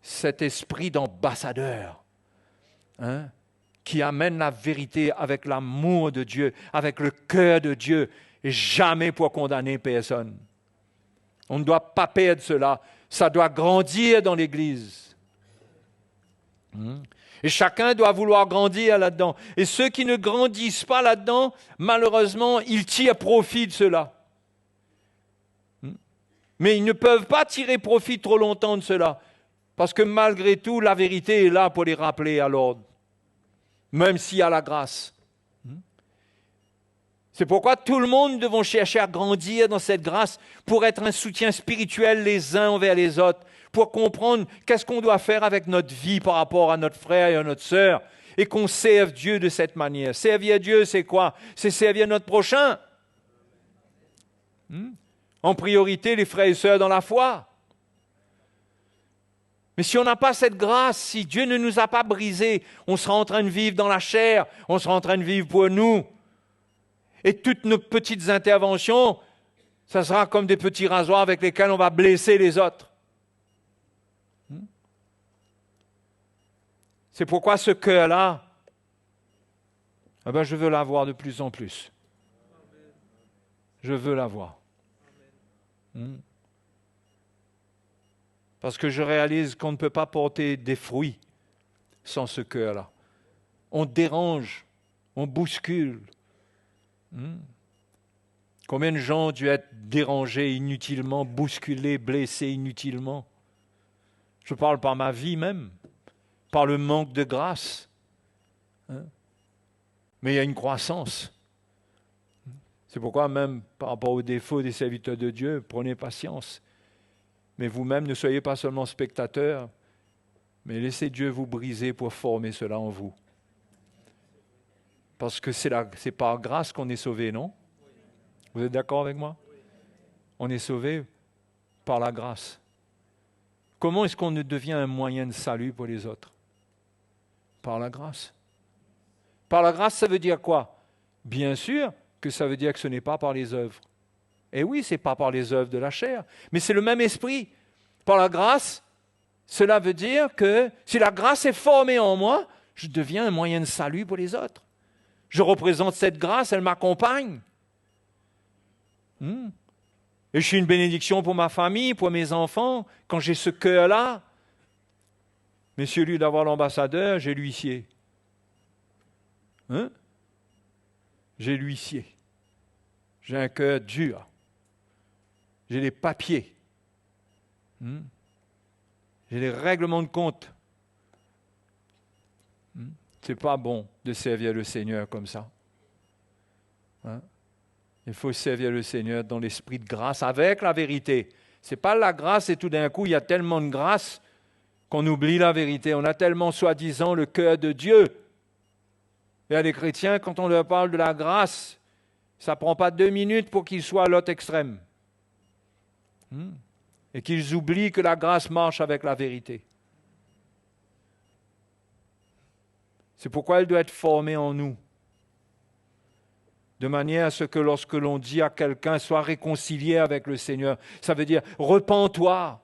cet esprit d'ambassadeur qui amène la vérité avec l'amour de Dieu, avec le cœur de Dieu, et jamais pour condamner personne. On ne doit pas perdre cela. Ça doit grandir dans l'Église. Et chacun doit vouloir grandir là-dedans. Et ceux qui ne grandissent pas là-dedans, malheureusement, ils tirent profit de cela. Mais ils ne peuvent pas tirer profit trop longtemps de cela. Parce que malgré tout, la vérité est là pour les rappeler à l'ordre. Même s'il y a la grâce. C'est pourquoi tout le monde devons chercher à grandir dans cette grâce pour être un soutien spirituel les uns envers les autres, pour comprendre qu'est-ce qu'on doit faire avec notre vie par rapport à notre frère et à notre sœur, et qu'on serve Dieu de cette manière. Servir Dieu, c'est quoi? C'est servir notre prochain. En priorité, les frères et sœurs dans la foi. Mais si on n'a pas cette grâce, si Dieu ne nous a pas brisés, on sera en train de vivre dans la chair, on sera en train de vivre pour nous. Et toutes nos petites interventions, ça sera comme des petits rasoirs avec lesquels on va blesser les autres. C'est pourquoi ce cœur-là, je veux l'avoir de plus en plus. Je veux l'avoir. Parce que je réalise qu'on ne peut pas porter des fruits sans ce cœur-là. On dérange, on bouscule. Combien de gens ont dû être dérangés inutilement, bousculés, blessés inutilement? Je parle par ma vie même, par le manque de grâce. Mais il y a une croissance. C'est pourquoi même par rapport aux défauts des serviteurs de Dieu, prenez patience. Mais vous-même, ne soyez pas seulement spectateurs, mais laissez Dieu vous briser pour former cela en vous. Parce que c'est par grâce qu'on est sauvé, non? Vous êtes d'accord avec moi? On est sauvé par la grâce. Comment est-ce qu'on devient un moyen de salut pour les autres? Par la grâce. Par la grâce, ça veut dire quoi? Bien sûr que ça veut dire que ce n'est pas par les œuvres. Et oui, ce n'est pas par les œuvres de la chair, mais c'est le même esprit. Par la grâce, cela veut dire que si la grâce est formée en moi, je deviens un moyen de salut pour les autres. Je représente cette grâce, elle m'accompagne. Et je suis une bénédiction pour ma famille, pour mes enfants, quand j'ai ce cœur-là. Mais celui d'avoir l'ambassadeur, j'ai l'huissier. J'ai l'huissier. J'ai un cœur dur. J'ai les papiers. J'ai les règlements de compte. C'est pas bon de servir le Seigneur comme ça. Il faut servir le Seigneur dans l'esprit de grâce, avec la vérité. Ce n'est pas la grâce et tout d'un coup, il y a tellement de grâce qu'on oublie la vérité. On a tellement, soi-disant, le cœur de Dieu. Et à les chrétiens, quand on leur parle de la grâce, ça ne prend pas 2 minutes pour qu'ils soient à l'autre extrême. Et qu'ils oublient que la grâce marche avec la vérité. C'est pourquoi elle doit être formée en nous. De manière à ce que lorsque l'on dit à quelqu'un, sois réconcilié avec le Seigneur, ça veut dire, repens-toi.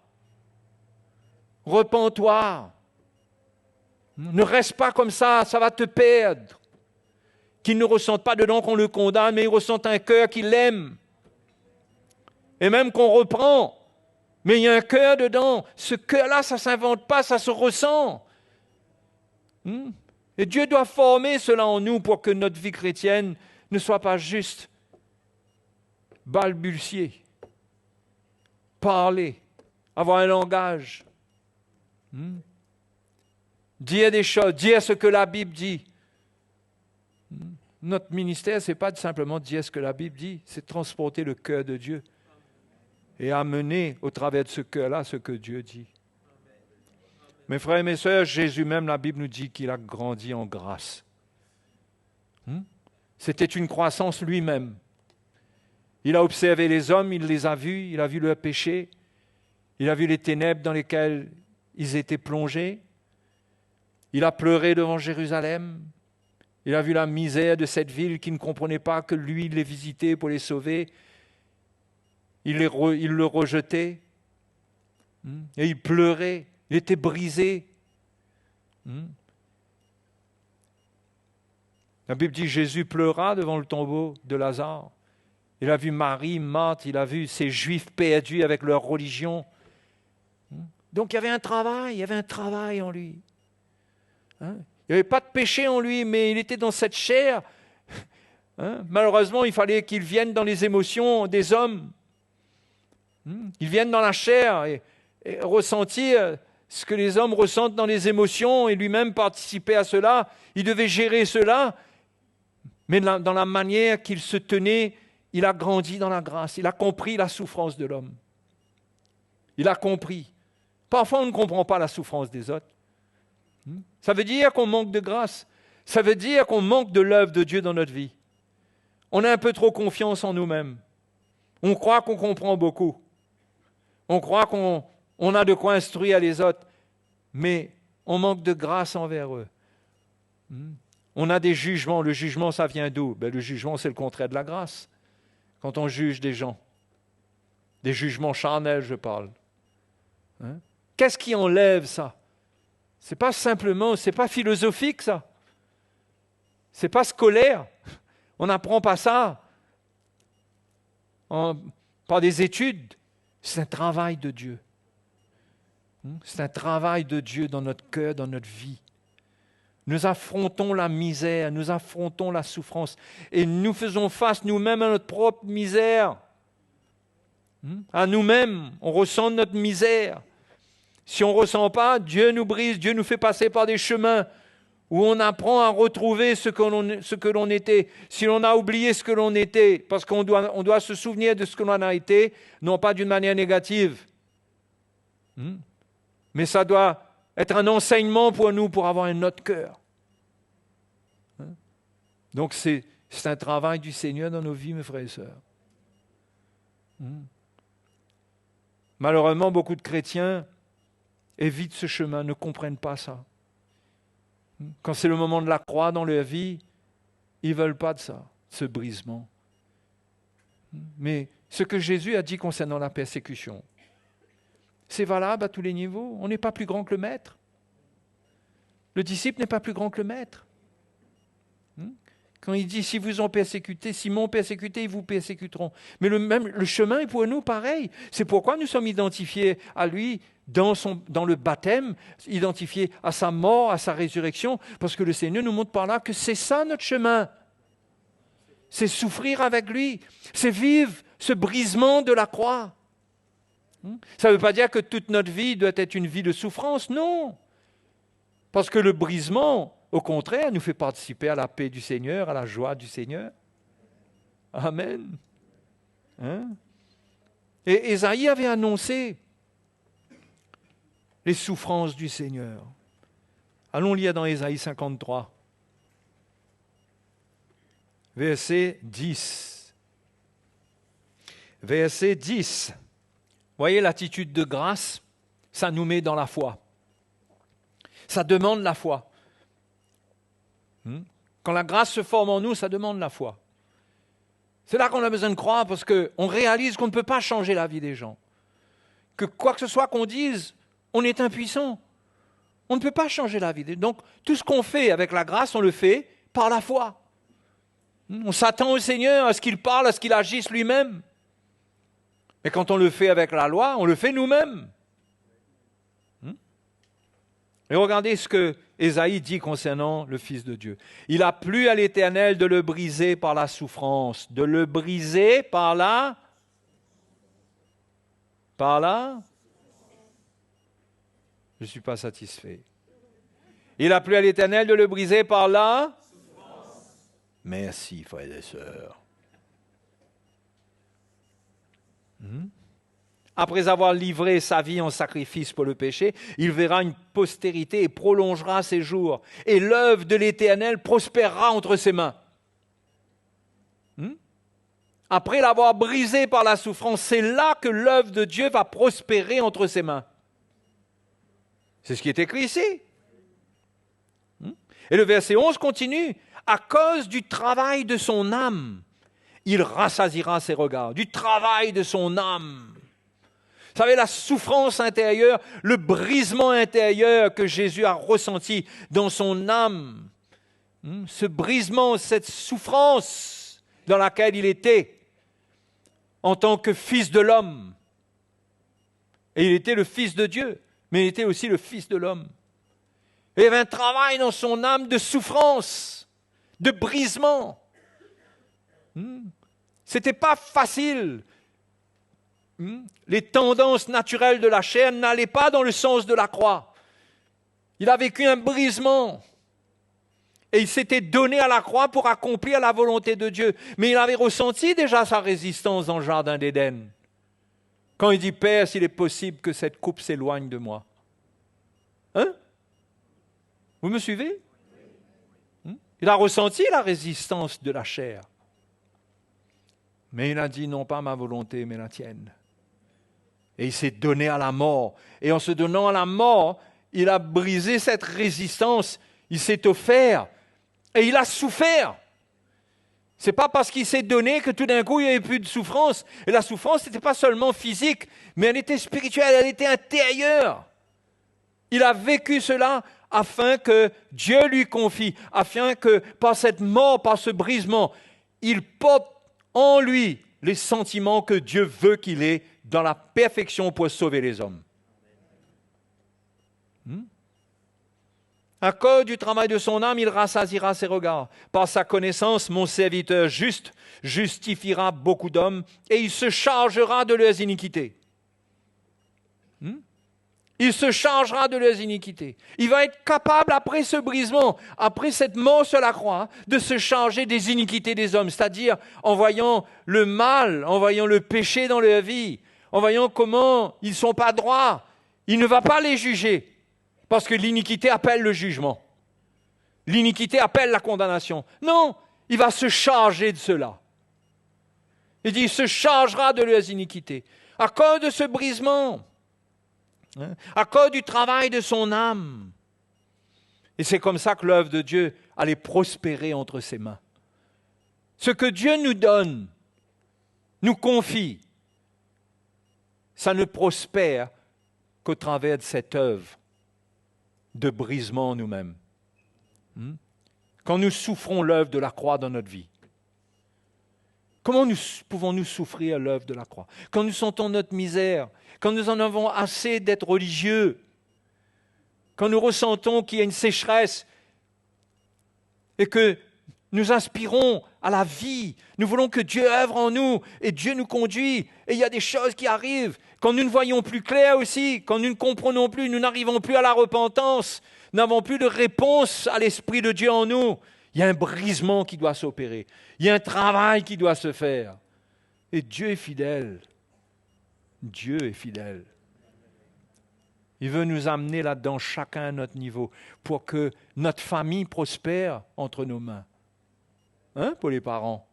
Repens-toi. Ne reste pas comme ça va te perdre. Qu'il ne ressente pas dedans qu'on le condamne, mais il ressente un cœur qui l'aime. Et même qu'on reprend. Mais il y a un cœur dedans. Ce cœur-là, ça ne s'invente pas, ça se ressent. Et Dieu doit former cela en nous pour que notre vie chrétienne ne soit pas juste balbutier, parler, avoir un langage, dire des choses, dire ce que la Bible dit. Notre ministère, ce n'est pas simplement de dire ce que la Bible dit, c'est de transporter le cœur de Dieu et amener au travers de ce cœur-là ce que Dieu dit. Mes frères et mes sœurs, Jésus même, la Bible nous dit qu'il a grandi en grâce. C'était une croissance lui-même. Il a observé les hommes, il les a vus, il a vu leurs péchés, il a vu les ténèbres dans lesquelles ils étaient plongés. Il a pleuré devant Jérusalem. Il a vu la misère de cette ville qui ne comprenait pas que lui les visitait pour les sauver. Il le rejetait. Et il pleurait. Il était brisé. La Bible dit que Jésus pleura devant le tombeau de Lazare. Il a vu Marie, Marthe, il a vu ces Juifs perdus avec leur religion. Donc il y avait un travail en lui. Il n'y avait pas de péché en lui, mais il était dans cette chair. Malheureusement, il fallait qu'il vienne dans les émotions des hommes. Ils viennent dans la chair et ressentir ce que les hommes ressentent dans les émotions et lui-même participer à cela. Il devait gérer cela, mais dans la manière qu'il se tenait, il a grandi dans la grâce. Il a compris la souffrance de l'homme. Il a compris. Parfois, on ne comprend pas la souffrance des autres. Ça veut dire qu'on manque de grâce. Ça veut dire qu'on manque de l'œuvre de Dieu dans notre vie. On a un peu trop confiance en nous-mêmes. On croit qu'on comprend beaucoup. On croit qu'on a de quoi instruire les autres. Mais on manque de grâce envers eux. On a des jugements. Le jugement, ça vient d'où? Le jugement, c'est le contraire de la grâce. Quand on juge des gens. Des jugements charnels, je parle. Qu'est-ce qui enlève ça? C'est pas simplement, c'est pas philosophique ça. C'est pas scolaire. On n'apprend pas ça par des études. C'est un travail de Dieu. C'est un travail de Dieu dans notre cœur, dans notre vie. Nous affrontons la misère, nous affrontons la souffrance et nous faisons face nous-mêmes à notre propre misère. À nous-mêmes, on ressent notre misère. Si on ne ressent pas, Dieu nous brise, Dieu nous fait passer par des chemins où on apprend à retrouver ce que l'on était. Si l'on a oublié ce que l'on était, parce qu'on doit se souvenir de ce que l'on a été, non pas d'une manière négative. Mais ça doit être un enseignement pour nous, pour avoir un autre cœur. Donc c'est un travail du Seigneur dans nos vies, mes frères et sœurs. Malheureusement, beaucoup de chrétiens évitent ce chemin, ne comprennent pas ça. Quand c'est le moment de la croix dans leur vie, ils ne veulent pas de ça, ce brisement. Mais ce que Jésus a dit concernant la persécution, c'est valable à tous les niveaux. On n'est pas plus grand que le maître. Le disciple n'est pas plus grand que le maître. Quand il dit, si vous ont persécuté, s'ils m'ont persécuté, ils vous persécuteront. Mais le chemin est pour nous pareil. C'est pourquoi nous sommes identifiés à lui dans le baptême, identifiés à sa mort, à sa résurrection, parce que le Seigneur nous montre par là que c'est ça notre chemin. C'est souffrir avec lui. C'est vivre ce brisement de la croix. Ça ne veut pas dire que toute notre vie doit être une vie de souffrance, non. Parce que le brisement, au contraire, nous fait participer à la paix du Seigneur, à la joie du Seigneur. Amen. Et Ésaïe avait annoncé les souffrances du Seigneur. Allons lire dans Ésaïe 53, verset 10. Verset 10. Voyez l'attitude de grâce, ça nous met dans la foi. Ça demande la foi. Quand la grâce se forme en nous, ça demande la foi. C'est là qu'on a besoin de croire parce qu'on réalise qu'on ne peut pas changer la vie des gens. Que quoi que ce soit qu'on dise, on est impuissant. On ne peut pas changer la vie des gens. Donc, tout ce qu'on fait avec la grâce, on le fait par la foi. On s'attend au Seigneur, à ce qu'il parle, à ce qu'il agisse lui-même. Mais quand on le fait avec la loi, on le fait nous-mêmes. Et regardez ce que Ésaïe dit concernant le Fils de Dieu. Il a plu à l'Éternel de le briser par la souffrance, de le briser par la... Par là, je ne suis pas satisfait. Il a plu à l'Éternel de le briser par là. Merci, frères et sœurs. Après avoir livré sa vie en sacrifice pour le péché, il verra une postérité et prolongera ses jours. Et l'œuvre de l'Éternel prospérera entre ses mains. Après l'avoir brisé par la souffrance, c'est là que l'œuvre de Dieu va prospérer entre ses mains. C'est ce qui est écrit ici. Et le verset 11 continue. À cause du travail de son âme, il rassasiera ses regards. Du travail de son âme. Vous savez, la souffrance intérieure, le brisement intérieur que Jésus a ressenti dans son âme, ce brisement, cette souffrance dans laquelle il était en tant que fils de l'homme. Et il était le fils de Dieu, mais il était aussi le fils de l'homme. Et il y avait un travail dans son âme de souffrance, de brisement. C'était pas facile. Les tendances naturelles de la chair n'allaient pas dans le sens de la croix. Il a vécu un brisement. Et il s'était donné à la croix pour accomplir la volonté de Dieu. Mais il avait ressenti déjà sa résistance dans le jardin d'Éden. Quand il dit, Père, s'il est possible que cette coupe s'éloigne de moi. Vous me suivez? Il a ressenti la résistance de la chair. Mais il a dit, non pas ma volonté, mais la tienne. Et il s'est donné à la mort. Et en se donnant à la mort, il a brisé cette résistance. Il s'est offert. Et il a souffert. Ce n'est pas parce qu'il s'est donné que tout d'un coup, il n'y avait plus de souffrance. Et la souffrance, ce n'était pas seulement physique, mais elle était spirituelle, elle était intérieure. Il a vécu cela afin que Dieu lui confie, afin que par cette mort, par ce brisement, il porte en lui les sentiments que Dieu veut qu'il ait dans la perfection pour sauver les hommes. À cause du travail de son âme, il rassasiera ses regards. Par sa connaissance, mon serviteur juste justifiera beaucoup d'hommes et il se chargera de leurs iniquités. Il se chargera de leurs iniquités. Il va être capable, après ce brisement, après cette mort sur la croix, de se charger des iniquités des hommes, c'est-à-dire en voyant le mal, en voyant le péché dans leur vie, en voyant comment ils ne sont pas droits. Il ne va pas les juger, parce que l'iniquité appelle le jugement. L'iniquité appelle la condamnation. Non, il va se charger de cela. Il dit, il se chargera de leurs iniquités. À cause de ce brisement, à cause du travail de son âme. Et c'est comme ça que l'œuvre de Dieu allait prospérer entre ses mains. Ce que Dieu nous donne, nous confie, ça ne prospère qu'au travers de cette œuvre de brisement en nous-mêmes. Quand nous souffrons l'œuvre de la croix dans notre vie, comment pouvons-nous souffrir l'œuvre de la croix? Quand nous sentons notre misère, quand nous en avons assez d'être religieux, quand nous ressentons qu'il y a une sécheresse et que nous aspirons à la vie, nous voulons que Dieu œuvre en nous et Dieu nous conduit et il y a des choses qui arrivent. Quand nous ne voyons plus clair aussi, quand nous ne comprenons plus, nous n'arrivons plus à la repentance, nous n'avons plus de réponse à l'Esprit de Dieu en nous, il y a un brisement qui doit s'opérer, il y a un travail qui doit se faire. Et Dieu est fidèle. Dieu est fidèle. Il veut nous amener là-dedans, chacun à notre niveau, pour que notre famille prospère entre nos mains. Pour les parents.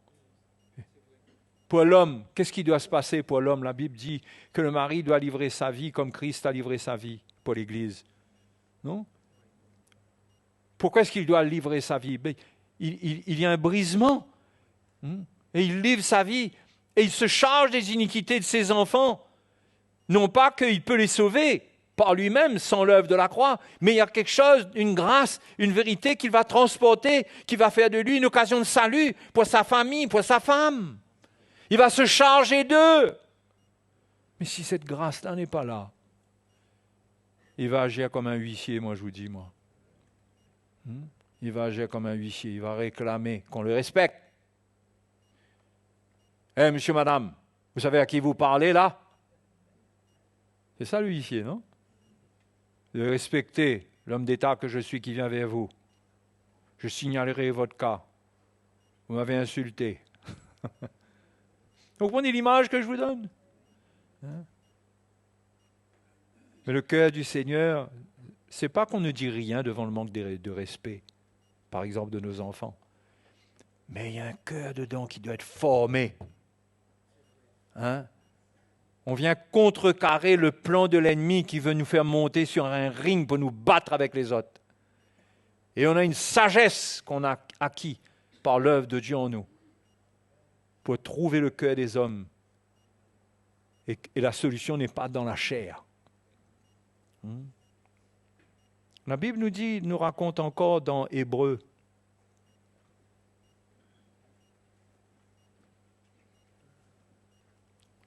Pour l'homme, qu'est-ce qui doit se passer pour l'homme? La Bible dit que le mari doit livrer sa vie comme Christ a livré sa vie pour l'Église. Non? Pourquoi est-ce qu'il doit livrer sa vie? Il y a un brisement. Et il livre sa vie. Et il se charge des iniquités de ses enfants. Non pas qu'il peut les sauver par lui-même sans l'œuvre de la croix, mais il y a quelque chose, une grâce, une vérité qu'il va transporter, qui va faire de lui une occasion de salut pour sa famille, pour sa femme. Il va se charger d'eux. Mais si cette grâce-là n'est pas là, il va agir comme un huissier, moi je vous dis, moi. Il va agir comme un huissier, il va réclamer qu'on le respecte. Monsieur, madame, vous savez à qui vous parlez là? C'est ça l'huissier, non? De respecter l'homme d'État que je suis qui vient vers vous. Je signalerai votre cas. Vous m'avez insulté. Vous comprenez l'image que je vous donne? Hein? Mais le cœur du Seigneur, c'est pas qu'on ne dit rien devant le manque de respect, par exemple de nos enfants. Mais il y a un cœur dedans qui doit être formé. Hein? On vient contrecarrer le plan de l'ennemi qui veut nous faire monter sur un ring pour nous battre avec les autres. Et on a une sagesse qu'on a acquis par l'œuvre de Dieu en nous pour trouver le cœur des hommes. Et la solution n'est pas dans la chair. La Bible nous raconte encore dans Hébreux.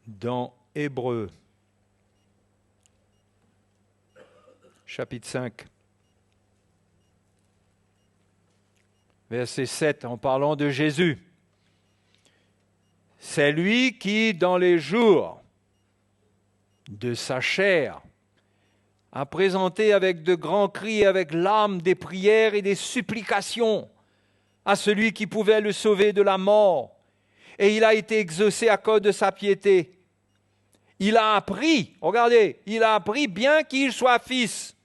Dans Hébreux, chapitre 5, verset 7, en parlant de Jésus. C'est lui qui, dans les jours de sa chair, a présenté avec de grands cris et avec larmes des prières et des supplications à celui qui pouvait le sauver de la mort. Et il a été exaucé à cause de sa piété. Il a appris, regardez, il a appris, bien qu'il soit fils,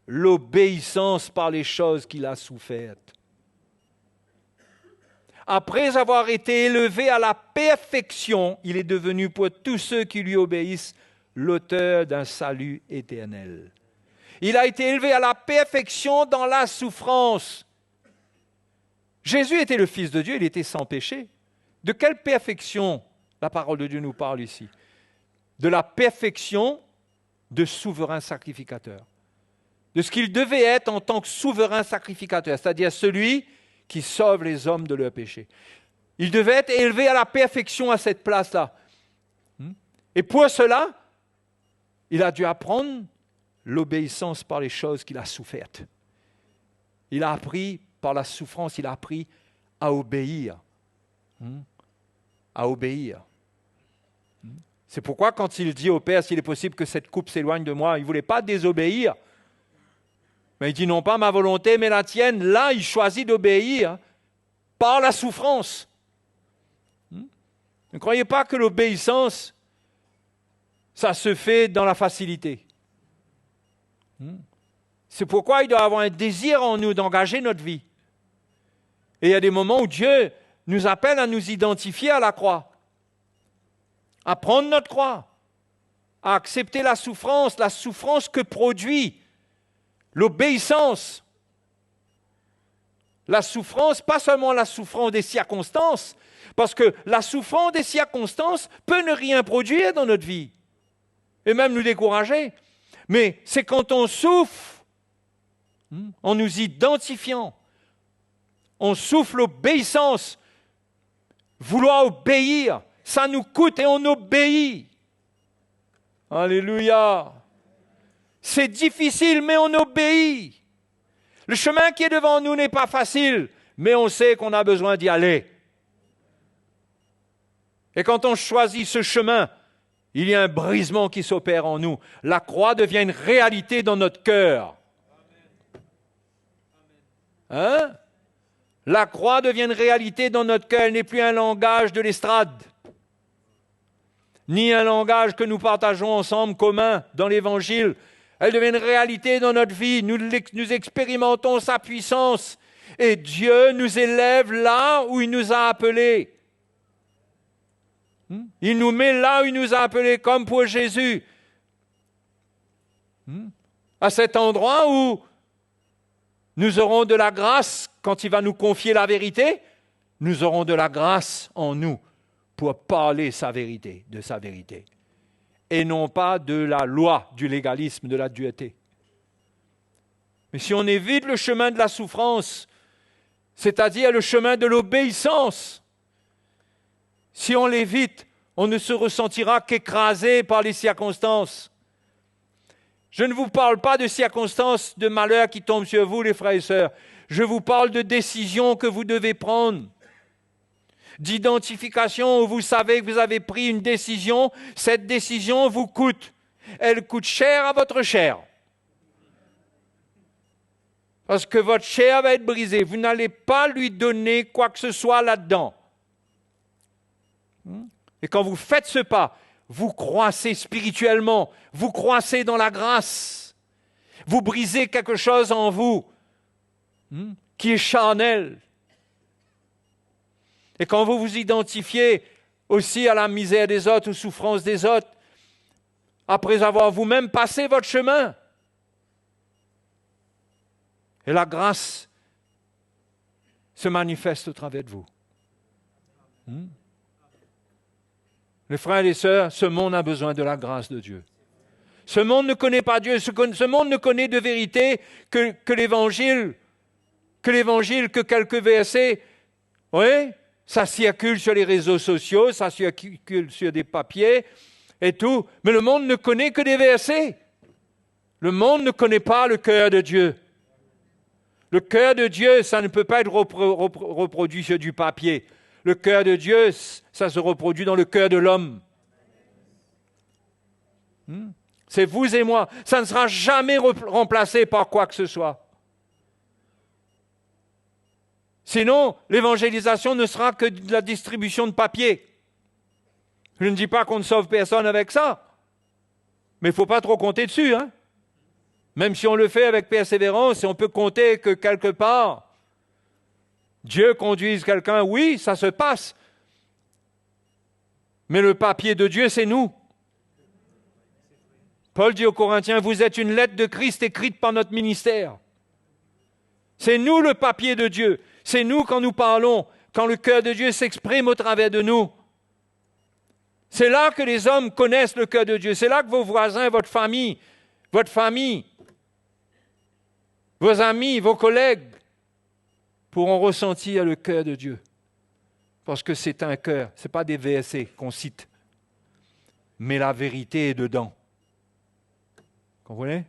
l'obéissance par les choses qu'il a souffertes. Après avoir été élevé à la perfection, il est devenu pour tous ceux qui lui obéissent l'auteur d'un salut éternel. Il a été élevé à la perfection dans la souffrance. Jésus était le Fils de Dieu, il était sans péché. De quelle perfection la parole de Dieu nous parle ici? De la perfection de souverain sacrificateur. De ce qu'il devait être en tant que souverain sacrificateur, c'est-à-dire celui qui sauve les hommes de leurs péchés. Il devait être élevé à la perfection à cette place-là. Et pour cela, il a dû apprendre l'obéissance par les choses qu'il a souffertes. Il a appris par la souffrance, il a appris à obéir. À obéir. C'est pourquoi quand il dit au Père, s'il est possible que cette coupe s'éloigne de moi, il ne voulait pas désobéir. Mais il dit non pas ma volonté, mais la tienne. Là, il choisit d'obéir par la souffrance. Ne croyez pas que l'obéissance, ça se fait dans la facilité. C'est pourquoi il doit y avoir un désir en nous d'engager notre vie. Et il y a des moments où Dieu nous appelle à nous identifier à la croix, à prendre notre croix, à accepter la souffrance que produit l'obéissance. La souffrance, pas seulement la souffrance des circonstances, parce que la souffrance des circonstances peut ne rien produire dans notre vie, et même nous décourager. Mais c'est quand on souffre, en nous identifiant, on souffle l'obéissance. Vouloir obéir, ça nous coûte et on obéit. Alléluia. C'est difficile, mais on obéit. Le chemin qui est devant nous n'est pas facile, mais on sait qu'on a besoin d'y aller. Et quand on choisit ce chemin, il y a un brisement qui s'opère en nous. La croix devient une réalité dans notre cœur. Hein? La croix devient une réalité dans notre cœur. Elle n'est plus un langage de l'estrade, ni un langage que nous partageons ensemble commun dans l'Évangile. Elle devient une réalité dans notre vie. Nous expérimentons sa puissance. Et Dieu nous élève là où il nous a appelés. Il nous met là où il nous a appelés, comme pour Jésus. À cet endroit où nous aurons de la grâce, quand il va nous confier la vérité, nous aurons de la grâce en nous pour parler sa vérité, de sa vérité. Et non pas de la loi, du légalisme, de la dureté. Mais si on évite le chemin de la souffrance, c'est-à-dire le chemin de l'obéissance, si on l'évite, on ne se ressentira qu'écrasé par les circonstances. Je ne vous parle pas de circonstances de malheur qui tombent sur vous, les frères et sœurs. Je vous parle de décisions que vous devez prendre, d'identification où vous savez que vous avez pris une décision. Cette décision vous coûte. Elle coûte cher à votre chair. Parce que votre chair va être brisée. Vous n'allez pas lui donner quoi que ce soit là-dedans. Et quand vous faites ce pas, vous croissez spirituellement, vous croissez dans la grâce. Vous brisez quelque chose en vous qui est charnel. Et quand vous vous identifiez aussi à la misère des autres, aux souffrances des autres, après avoir vous-même passé votre chemin, et la grâce se manifeste au travers de vous. Les frères et les sœurs, ce monde a besoin de la grâce de Dieu. Ce monde ne connaît pas Dieu, ce monde ne connaît de vérité que l'Évangile, que quelques versets. Oui, ça circule sur les réseaux sociaux, ça circule sur des papiers et tout, mais le monde ne connaît que des versets. Le monde ne connaît pas le cœur de Dieu. Le cœur de Dieu, ça ne peut pas être reproduit sur du papier. Le cœur de Dieu, ça se reproduit dans le cœur de l'homme. C'est vous et moi. Ça ne sera jamais remplacé par quoi que ce soit. Sinon, l'évangélisation ne sera que de la distribution de papier. Je ne dis pas qu'on ne sauve personne avec ça, mais il ne faut pas trop compter dessus, hein. Même si on le fait avec persévérance et on peut compter que quelque part, Dieu conduise quelqu'un, oui, ça se passe. Mais le papier de Dieu, c'est nous. Paul dit aux Corinthiens, vous êtes une lettre de Christ écrite par notre ministère. C'est nous le papier de Dieu. C'est nous quand nous parlons, quand le cœur de Dieu s'exprime au travers de nous. C'est là que les hommes connaissent le cœur de Dieu. C'est là que vos voisins, votre famille, vos amis, vos collègues pourront ressentir le cœur de Dieu. Parce que c'est un cœur, ce n'est pas des versets qu'on cite. Mais la vérité est dedans. Comprenez?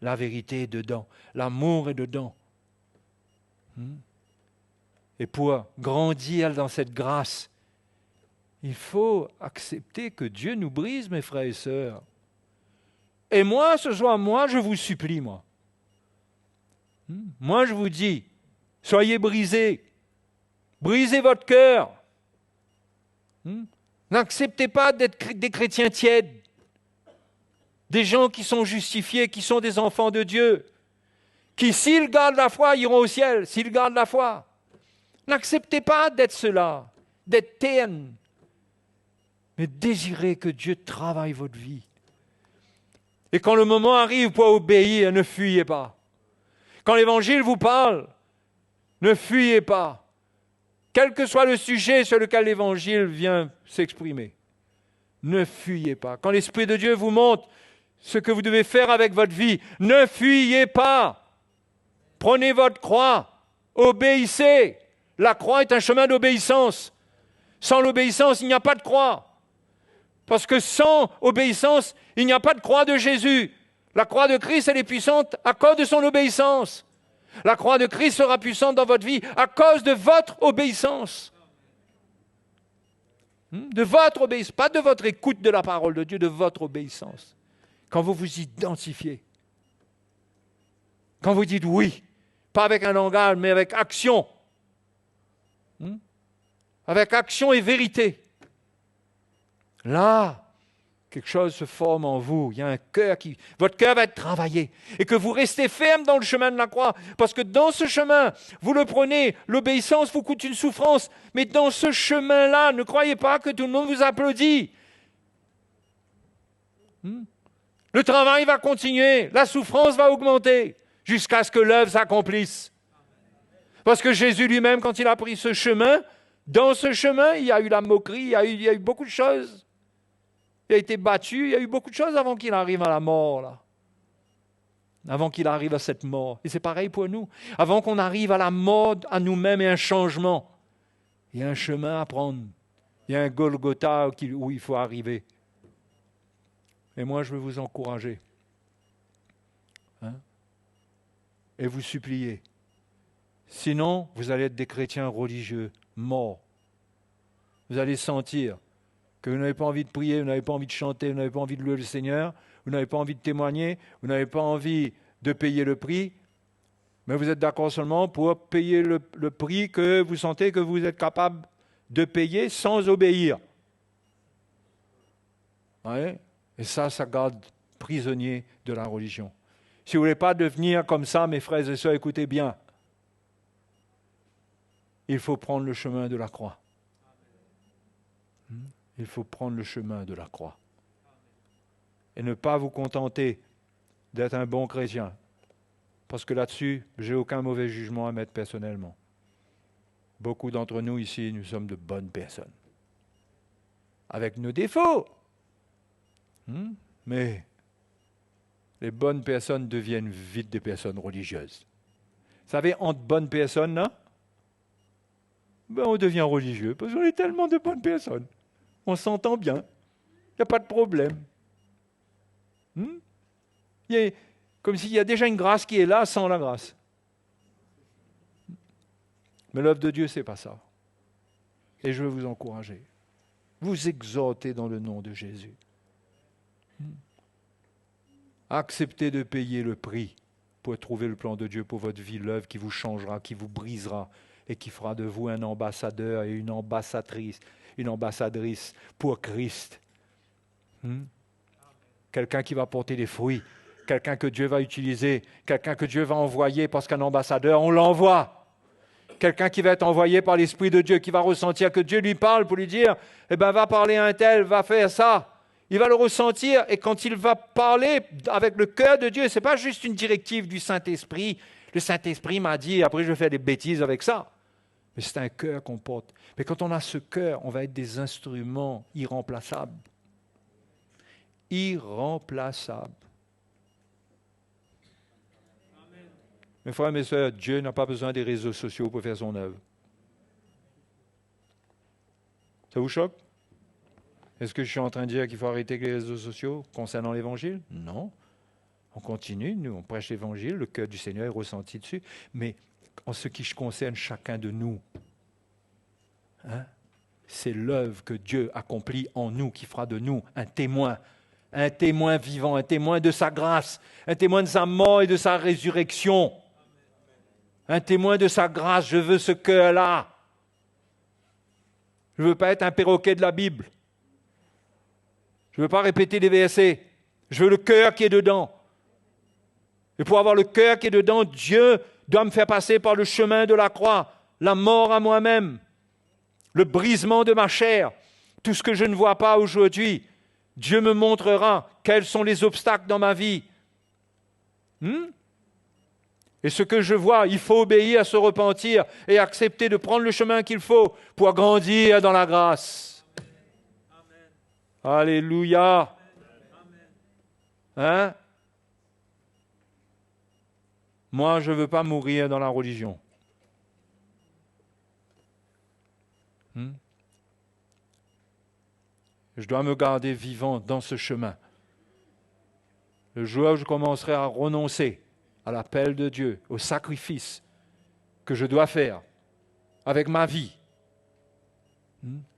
La vérité est dedans. L'amour est dedans. Et pour grandir dans cette grâce, il faut accepter que Dieu nous brise, mes frères et sœurs. Et moi, ce soir, je vous supplie, Moi, je vous dis, soyez brisés. Brisez votre cœur. N'acceptez pas d'être des chrétiens tièdes. Des gens qui sont justifiés, qui sont des enfants de Dieu. Qui, s'ils gardent la foi, iront au ciel. S'ils gardent la foi. N'acceptez pas d'être cela, d'être terne. Mais désirez que Dieu travaille votre vie. Et quand le moment arrive pour obéir, ne fuyez pas. Quand l'Évangile vous parle, ne fuyez pas. Quel que soit le sujet sur lequel l'Évangile vient s'exprimer, ne fuyez pas. Quand l'Esprit de Dieu vous montre ce que vous devez faire avec votre vie, ne fuyez pas. Prenez votre croix, obéissez. La croix est un chemin d'obéissance. Sans l'obéissance, il n'y a pas de croix. Parce que sans obéissance, il n'y a pas de croix de Jésus. La croix de Christ, elle est puissante à cause de son obéissance. La croix de Christ sera puissante dans votre vie à cause de votre obéissance. De votre obéissance, pas de votre écoute de la parole de Dieu, de votre obéissance. Quand vous vous identifiez. Quand vous dites oui, pas avec un langage, mais avec action. Avec action et vérité. Là, quelque chose se forme en vous. Il y a un cœur qui... Votre cœur va être travaillé. Et que vous restez ferme dans le chemin de la croix. Parce que dans ce chemin, vous le prenez, l'obéissance vous coûte une souffrance. Mais dans ce chemin-là, ne croyez pas que tout le monde vous applaudit. Le travail va continuer. La souffrance va augmenter. Jusqu'à ce que l'œuvre s'accomplisse. Parce que Jésus lui-même, quand il a pris ce chemin, dans ce chemin, il y a eu la moquerie, il y a eu beaucoup de choses. Il a été battu, il y a eu beaucoup de choses avant qu'il arrive à la mort, là. Avant qu'il arrive à cette mort. Et c'est pareil pour nous. Avant qu'on arrive à la mort, à nous-mêmes et un changement, il y a un chemin à prendre. Il y a un Golgotha où il faut arriver. Et moi, je veux vous encourager. Et vous supplier. Sinon, vous allez être des chrétiens religieux, morts. Vous allez sentir que vous n'avez pas envie de prier, vous n'avez pas envie de chanter, vous n'avez pas envie de louer le Seigneur, vous n'avez pas envie de témoigner, vous n'avez pas envie de payer le prix, Mais vous êtes d'accord seulement pour payer le prix que vous sentez que vous êtes capable de payer sans obéir. Ouais. Et ça garde prisonnier de la religion. Si vous ne voulez pas devenir comme ça, mes frères et sœurs, écoutez bien. Il faut prendre le chemin de la croix. Il faut prendre le chemin de la croix. Et ne pas vous contenter d'être un bon chrétien. Parce que là-dessus, je n'ai aucun mauvais jugement à mettre personnellement. Beaucoup d'entre nous ici, nous sommes de bonnes personnes. Avec nos défauts. Mais les bonnes personnes deviennent vite des personnes religieuses. Vous savez, entre bonnes personnes, là, on devient religieux, parce qu'on est tellement de bonnes personnes. On s'entend bien. Il n'y a pas de problème. Comme s'il y a déjà une grâce qui est là sans la grâce. Mais l'œuvre de Dieu, ce n'est pas ça. Et je veux vous encourager. Vous exhorter dans le nom de Jésus. Acceptez de payer le prix pour trouver le plan de Dieu pour votre vie, l'œuvre qui vous changera, qui vous brisera et qui fera de vous un ambassadeur et une ambassadrice pour Christ. Quelqu'un qui va porter des fruits, quelqu'un que Dieu va utiliser, quelqu'un que Dieu va envoyer parce qu'un ambassadeur, on l'envoie. Quelqu'un qui va être envoyé par l'Esprit de Dieu, qui va ressentir que Dieu lui parle pour lui dire, va parler à un tel, va faire ça. Il va le ressentir et quand il va parler avec le cœur de Dieu, ce n'est pas juste une directive du Saint-Esprit. Le Saint-Esprit m'a dit, après je vais faire des bêtises avec ça. Mais c'est un cœur qu'on porte. Mais quand on a ce cœur, on va être des instruments irremplaçables. Irremplaçables. Amen. Mes frères et mes sœurs, Dieu n'a pas besoin des réseaux sociaux pour faire son œuvre. Ça vous choque? Est-ce que je suis en train de dire qu'il faut arrêter les réseaux sociaux concernant l'Évangile? Non. On continue, nous, on prêche l'Évangile, le cœur du Seigneur est ressenti dessus. Mais en ce qui concerne chacun de nous, c'est l'œuvre que Dieu accomplit en nous qui fera de nous un témoin vivant, un témoin de sa grâce, un témoin de sa mort et de sa résurrection. Un témoin de sa grâce, je veux ce cœur-là. Je ne veux pas être un perroquet de la Bible. Je ne veux pas répéter des versets. Je veux le cœur qui est dedans. Et pour avoir le cœur qui est dedans, Dieu doit me faire passer par le chemin de la croix, la mort à moi-même, le brisement de ma chair, tout ce que je ne vois pas aujourd'hui. Dieu me montrera quels sont les obstacles dans ma vie. Et ce que je vois, il faut obéir à se repentir et accepter de prendre le chemin qu'il faut pour grandir dans la grâce. Amen. Alléluia. Moi, je ne veux pas mourir dans la religion. Je dois me garder vivant dans ce chemin. Le jour où je commencerai à renoncer à l'appel de Dieu, au sacrifice que je dois faire avec ma vie,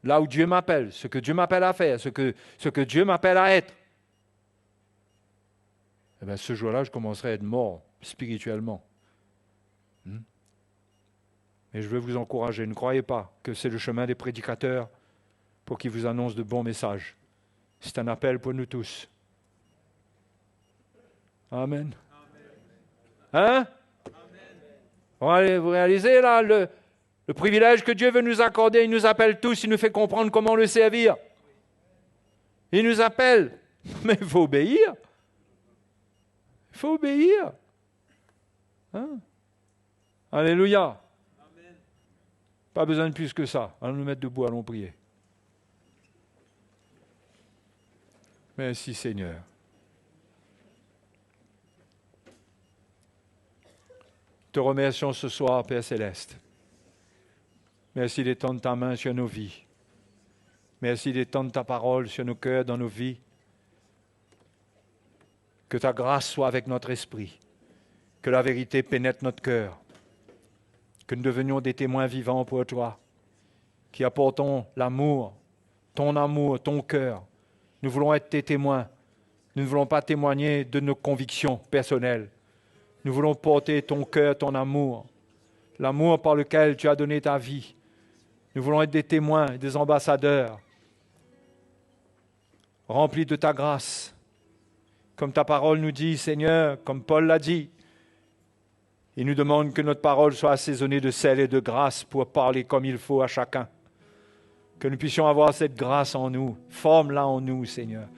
là où Dieu m'appelle, ce que Dieu m'appelle à faire, ce que Dieu m'appelle à être, ce jour-là, je commencerai à être mort spirituellement. Mais je veux vous encourager, ne croyez pas que c'est le chemin des prédicateurs pour qu'ils vous annoncent de bons messages. C'est un appel pour nous tous. Amen. Amen. Vous réalisez là le privilège que Dieu veut nous accorder, il nous appelle tous, il nous fait comprendre comment le servir. Il nous appelle, mais il faut obéir. Il faut obéir. Alléluia. Amen. Pas besoin de plus que ça. Allons nous mettre debout, allons prier. Merci Seigneur. Te remercions ce soir, Père Céleste. Merci d'étendre ta main sur nos vies. Merci d'étendre ta parole sur nos cœurs, dans nos vies. Que ta grâce soit avec notre esprit. Que la vérité pénètre notre cœur. Que nous devenions des témoins vivants pour toi, qui apportons l'amour, ton cœur. Nous voulons être tes témoins. Nous ne voulons pas témoigner de nos convictions personnelles. Nous voulons porter ton cœur, ton amour, l'amour par lequel tu as donné ta vie. Nous voulons être des témoins, des ambassadeurs, remplis de ta grâce. Comme ta parole nous dit, Seigneur, comme Paul l'a dit, il nous demande que notre parole soit assaisonnée de sel et de grâce pour parler comme il faut à chacun. Que nous puissions avoir cette grâce en nous. Forme-la en nous, Seigneur.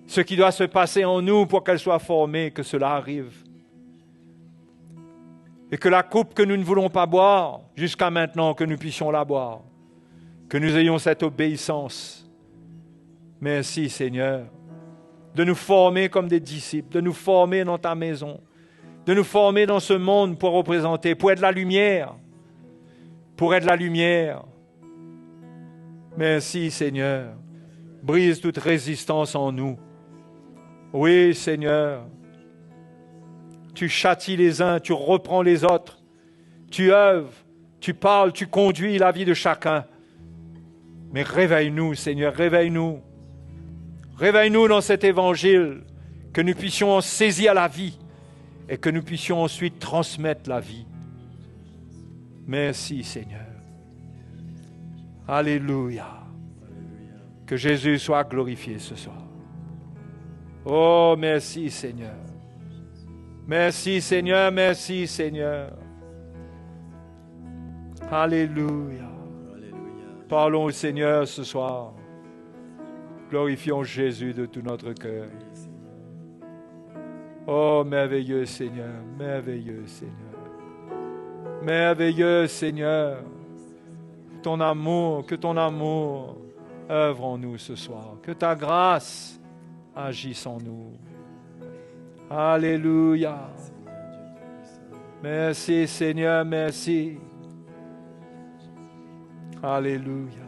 Ce qui doit se passer en nous pour qu'elle soit formée, que cela arrive. Et que la coupe que nous ne voulons pas boire, jusqu'à maintenant, que nous puissions la boire. Que nous ayons cette obéissance. Merci, Seigneur, de nous former comme des disciples, de nous former dans ta maison, de nous former dans ce monde pour représenter, pour être la lumière, pour être la lumière. Merci, Seigneur. Brise toute résistance en nous. Oui, Seigneur. Tu châties les uns, tu reprends les autres. Tu œuvres, tu parles, tu conduis la vie de chacun. Mais réveille-nous, Seigneur, réveille-nous. Réveille-nous dans cet évangile, que nous puissions en saisir la vie et que nous puissions ensuite transmettre la vie. Merci, Seigneur. Alléluia. Que Jésus soit glorifié ce soir. Oh, merci, Seigneur. Merci, Seigneur, merci, Seigneur. Alléluia. Parlons au Seigneur ce soir. Glorifions Jésus de tout notre cœur. Oh, merveilleux Seigneur, merveilleux Seigneur. Merveilleux Seigneur. Que ton amour œuvre en nous ce soir. Que ta grâce agisse en nous. Alléluia. Merci Seigneur, merci. Alléluia.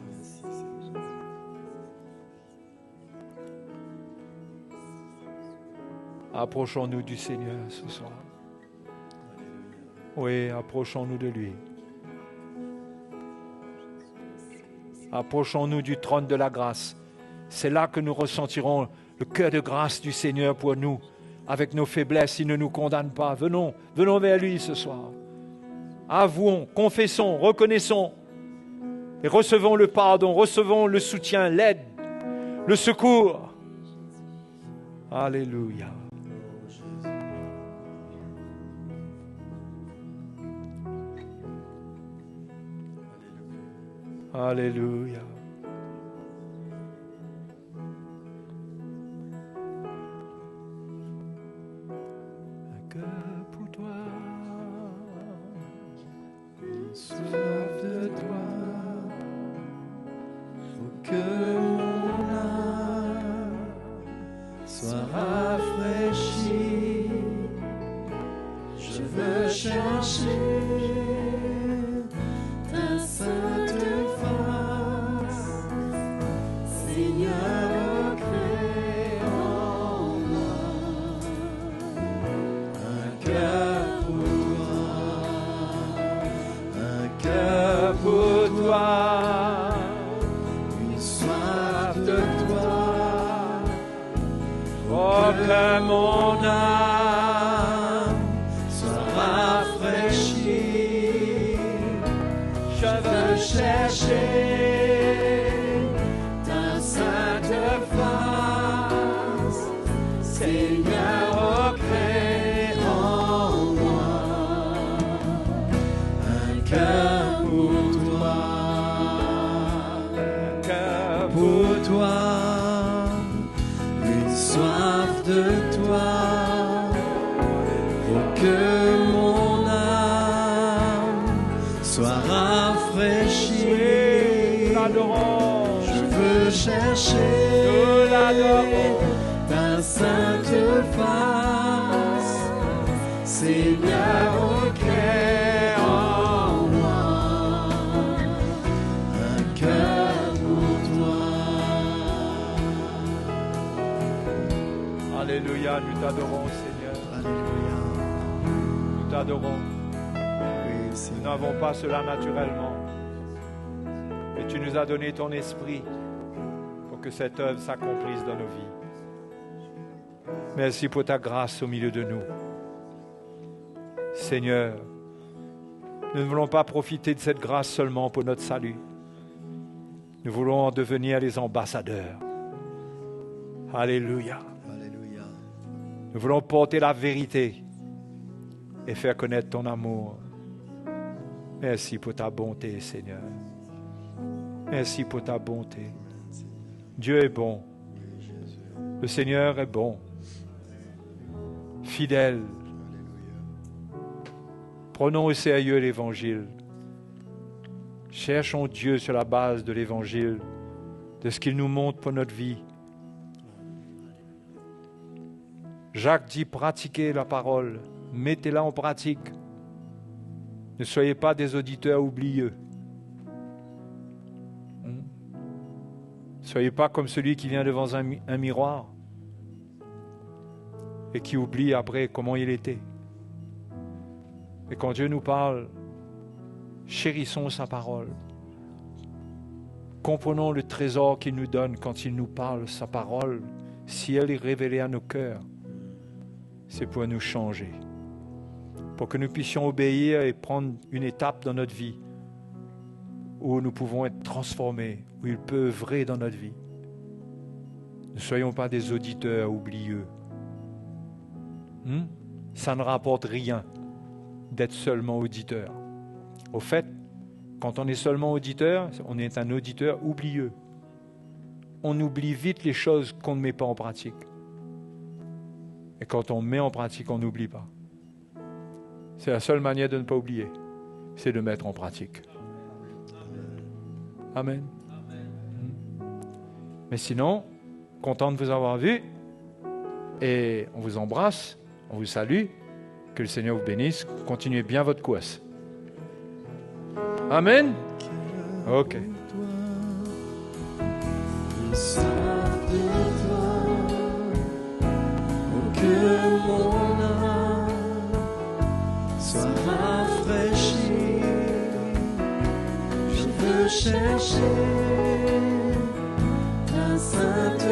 Approchons-nous du Seigneur ce soir. Oui, approchons-nous de lui. Approchons-nous du trône de la grâce. C'est là que nous ressentirons le cœur de grâce du Seigneur pour nous. Avec nos faiblesses, il ne nous condamne pas. Venons vers lui ce soir. Avouons, confessons, reconnaissons et recevons le pardon, recevons le soutien, l'aide, le secours. Alléluia. Alléluia. Un cœur pour toi, une soif de toi, faut que mon âme soit rafraîchie. Je veux chercher ta sainte face, Seigneur, crée en moi un cœur pour toi, une soif de toi, oh que mon âme soit rafraîchie. Je veux chercher ta sainte face, Seigneur, crée en moi un cœur pour toi, un cœur pour toi, une soif de toi, pour que mon âme soit rafraîchie. Je veux chercher ta sainte face, Seigneur, crée en moi un cœur pour toi. Alléluia, nous t'adorons Seigneur. Alléluia. Nous t'adorons. Oui, nous n'avons pas cela naturellement. Mais tu nous as donné ton esprit pour que cette œuvre s'accomplisse dans nos vies. Merci pour ta grâce au milieu de nous. Seigneur, nous ne voulons pas profiter de cette grâce seulement pour notre salut. Nous voulons en devenir les ambassadeurs. Alléluia. Alléluia. Nous voulons porter la vérité et faire connaître ton amour. Merci pour ta bonté, Seigneur. Merci pour ta bonté. Dieu est bon. Le Seigneur est bon. Fidèle. Prenons au sérieux l'Évangile. Cherchons Dieu sur la base de l'Évangile, de ce qu'il nous montre pour notre vie. Jacques dit, pratiquez la parole, mettez-la en pratique. Ne soyez pas des auditeurs oublieux. Ne soyez pas comme celui qui vient devant un miroir et qui oublie après comment il était. Et quand Dieu nous parle, chérissons sa parole. Comprenons le trésor qu'il nous donne quand il nous parle, sa parole. Si elle est révélée à nos cœurs, c'est pour nous changer. Pour que nous puissions obéir et prendre une étape dans notre vie où nous pouvons être transformés, où il peut œuvrer dans notre vie. Ne soyons pas des auditeurs oublieux. Ça ne rapporte rien d'être seulement auditeur. Au fait, quand on est seulement auditeur, on est un auditeur oublieux. On oublie vite les choses qu'on ne met pas en pratique. Et quand on met en pratique, on n'oublie pas. C'est la seule manière de ne pas oublier, c'est de mettre en pratique. Amen. Mais sinon, content de vous avoir vu, et on vous embrasse, on vous salue, que le Seigneur vous bénisse, continuez bien votre course. Amen. Ok. Ils savent de toi, oh, que mon âme soit rafraîchie. Je veux chercher ta sainte